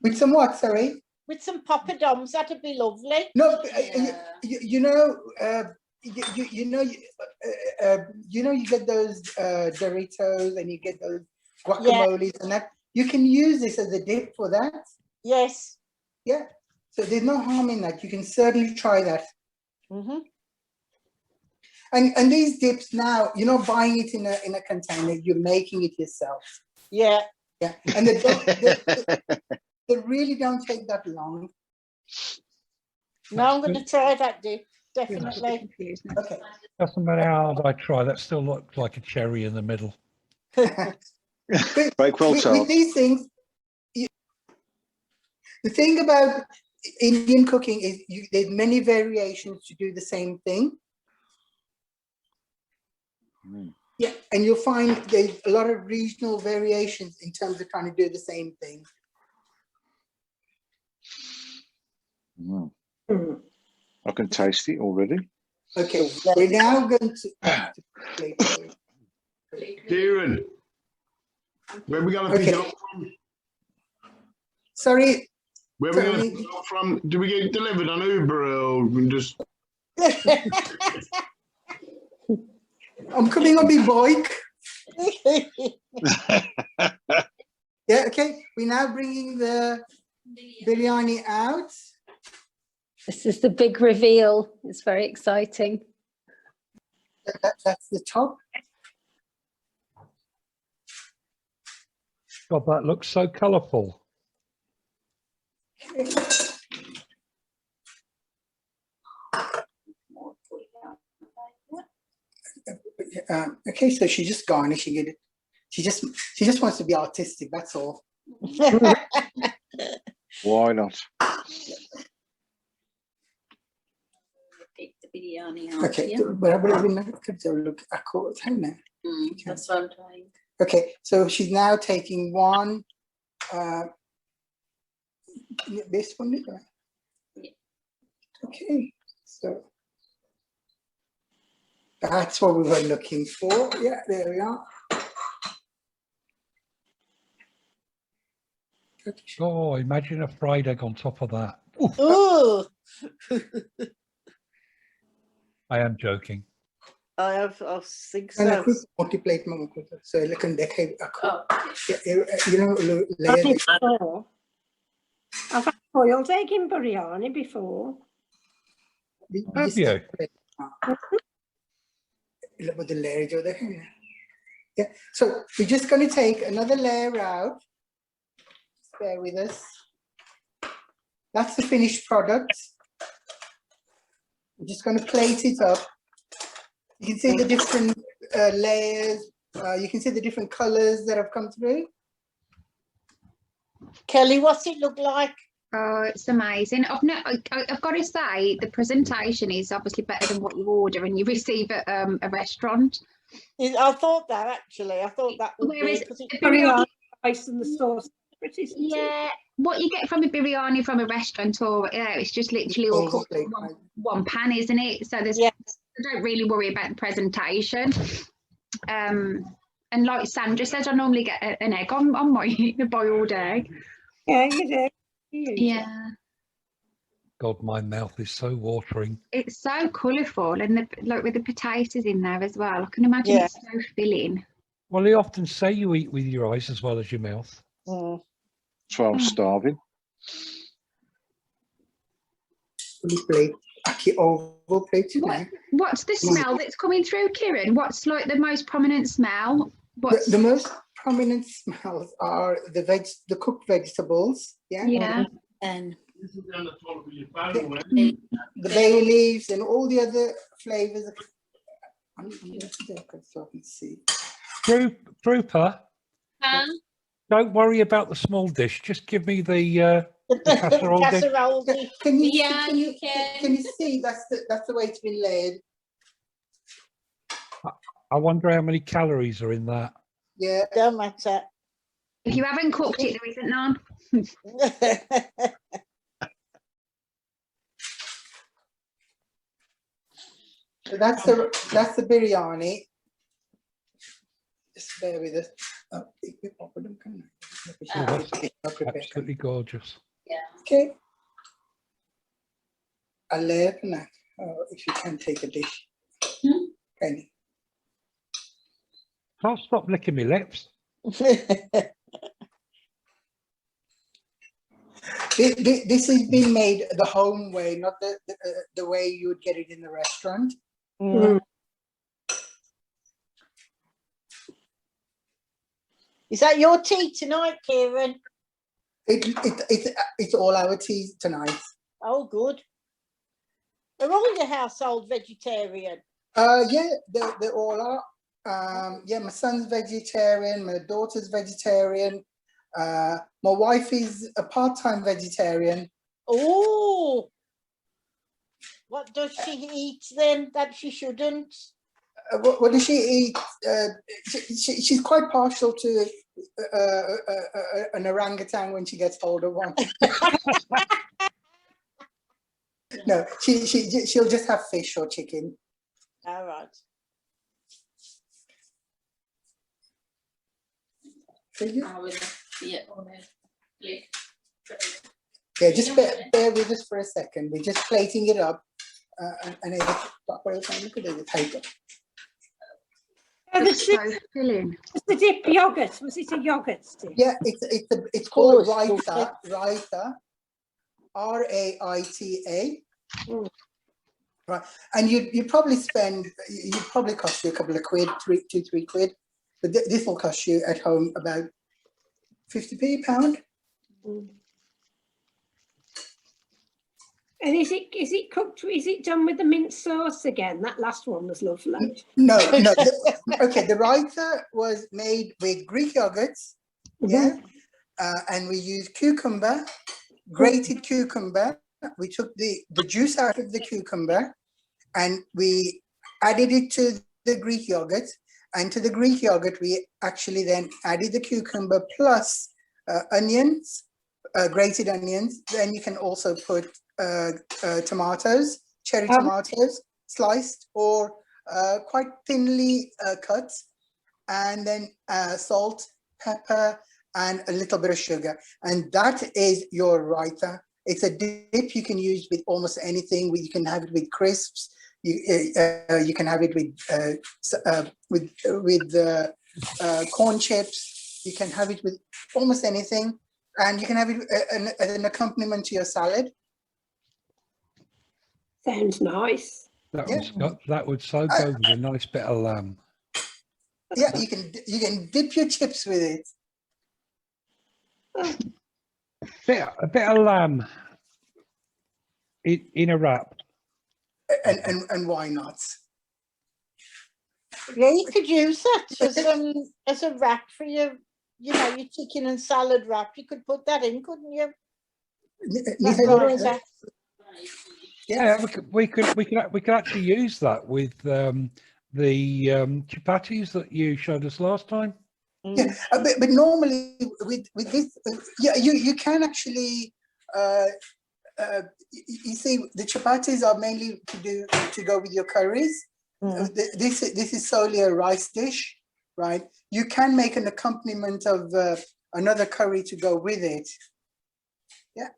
With some what, sorry? With some poppadoms, that'd be lovely. No, Yeah. you know, you know, you get those Doritos and you get those guacamoles and that. You can use this as a dip for that. Yes. Yeah. So there's no harm in that. You can certainly try that. Mm-hmm. And these dips now, you're not buying it in a container. You're making it yourself. Yeah. Yeah. And they really don't take that long. No, I'm going to try that dip. Definitely. Okay. Doesn't matter how hard I try, that still looks like a cherry in the middle. Break well With told. these things, the thing about Indian cooking is there's many variations to do the same thing. Mm. Yeah, and you'll find there's a lot of regional variations in terms of trying to do the same thing. Mm. I can taste it already. Okay, we're now going to Kieran, where we going to pick it up from? Sorry. Where we going to Tony. pick it up from? Do we get it delivered on Uber or we just? I'm coming on my bike. Yeah, okay. We're now bringing the biryani out. This is the big reveal. It's very exciting. That's the top. God, that looks so colourful. Okay, so she's just garnishing it. She just wants to be artistic. That's all. Why not? Take the biryani out. Okay, Yeah. look, That's what I'm trying. okay, so she's now taking one. This one, right? Yeah. Okay, so that's what we were looking for. Yeah, there we are. Okay. Oh, imagine a fried egg on top of that. Oof, Ooh, I am joking. I think And a so. quick multiplate moment. So look and decade. Oh, You know, layer. Before. I've had boiled egg in biryani before. Have you? Look at the layers over there. Yeah, so we're just going to take another layer out. Bear with us. That's the finished product. We're just going to plate it up. You can see the different layers. You can see the different colors that have come through. Kelly, what's it look like? Oh, it's amazing. I've got to say, the presentation is obviously better than what you order and you receive at a restaurant. I thought that actually. I thought that would Whereas be. 'Cause it- Biryani rice in the sauce. Yeah, what you get from a biryani from a restaurant, or it's just literally all cooked in one pan, isn't it? So there's Yeah. I don't really worry about the presentation. And like Sandra says, I normally get an egg on my boiled egg. Yeah, you do. You use it. Yeah, God, my mouth is so watering. it's so colourful, and like with the potatoes in there as well. I can imagine Yeah. it's so filling. Well, they often say you eat with your eyes as well as your mouth. Mm. That's why I'm starving. Plate. Oval plate What, now. what's the smell that's coming through, Kiran? What's like the most prominent smell? What's The most prominent smells are the cooked vegetables, yeah, yeah. And the bay leaves and all the other flavors. I'm gonna check so I can see. Krupa, Huh? don't worry about the small dish. Just give me the casserole dish. casserole dish. Can you? Yeah, you can. Can you see? That's the way it's been laid. I wonder how many calories are in that. Yeah. Don't matter. If you haven't cooked it, there isn't none. So that's the biryani. Just bear with us. Oh, that's absolutely gorgeous. Okay. A layer for that. If you can take a dish. Penny. Can't stop licking my lips. This has been made the home way, not the way you would get it in the restaurant. Mm. Is that your tea tonight, Kieran? It's all our tea tonight. Oh, good. Are all your household vegetarian? Yeah, they all are. Yeah, my son's vegetarian, my daughter's vegetarian. My wife is a part-time vegetarian. Oh, what does she eat then that she shouldn't? What does she eat? She's quite partial to an orangutan when she gets hold of one. No, she'll just have fish or chicken. All right. Yeah, just bear with us for a second. We're just plating it up. And then look at the paper. So filling. Was the dip yogurt? Was it a yogurt stick? Yeah, it's called Raita. Raita. R-A-I-T-A. Right, and you probably cost you a couple of quid, 2-3 quid, but this will cost you at home about 50p pound. And is it cooked? Is it done with the mint sauce again? That last one was lovely. No. Okay, the raita was made with Greek yogurts, yeah, and we used cucumber, grated cucumber. We took the juice out of the cucumber, and we added it to the Greek yogurt. And to the Greek yogurt, we actually then added the cucumber plus onions, grated onions. Then you can also put tomatoes, cherry tomatoes, sliced or quite thinly cut, and then salt, pepper, and a little bit of sugar. And that is your raita. It's a dip you can use with almost anything. You can have it with crisps. You can have it with corn chips. You can have it with almost anything, and you can have it as an accompaniment to your salad. Sounds nice. That would so go with a nice bit of lamb. Yeah, you can dip your chips with it. A bit of lamb in a wrap. And why not? Yeah, you could use that as a wrap for your you know, your chicken and salad wrap. You could put that in, couldn't you? Yes. Yeah, we could actually use that with the chapatis that you showed us last time. Yeah, but normally with this, yeah, you can actually. You see, the chapatis are mainly to go with your curries. This is solely a rice dish, right? You can make an accompaniment of another curry to go with it. Yeah.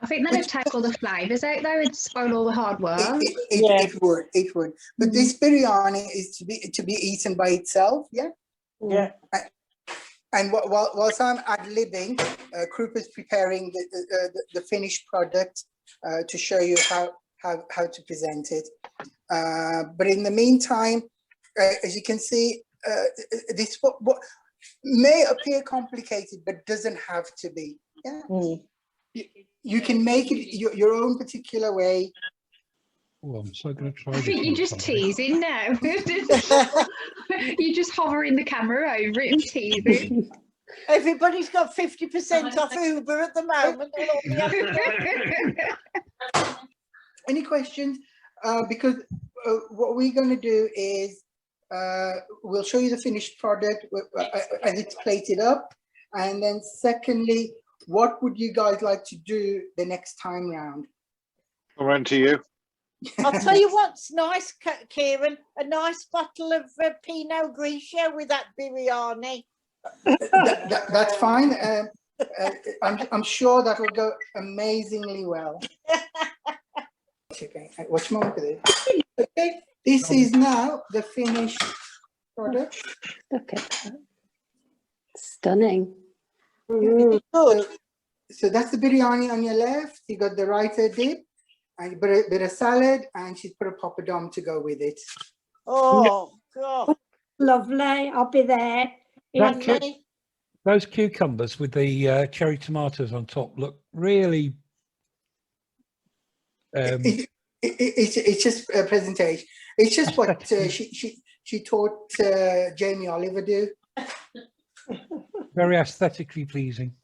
I think that'd take all the flavours out though and spoil all the hard work. It would. But this biryani is to be eaten by itself. Yeah. Yeah. And whilst I'm ad-libbing, Krupa's preparing the finished product to show you how to present it. But in the meantime, as you can see, this what may appear complicated, but doesn't have to be. Yeah. You can make it your own particular way. Oh, I'm so going to try. I think you're just teasing now. You're just hovering the camera over it and teasing. Everybody's got 50% off Uber at the moment. Any questions? Because what we're going to do is we'll show you the finished product as it's plated up. And then secondly, what would you guys like to do the next time round? I'll run to you. I'll tell you what's nice, Kieran, a nice bottle of Pinot Grigio with that biryani. That's fine. I'm sure that will go amazingly well. Okay, what's more with it? Okay, this is now the finished product. Look at that. Stunning. Good. So that's the biryani on your left. You got the raita dip, and a bit of salad, and she's put a papadum to go with it. Oh, God. Lovely. I'll be there. Those cucumbers with the cherry tomatoes on top look really. It's just a presentation. It's just what she taught Jamie Oliver do. Very aesthetically pleasing.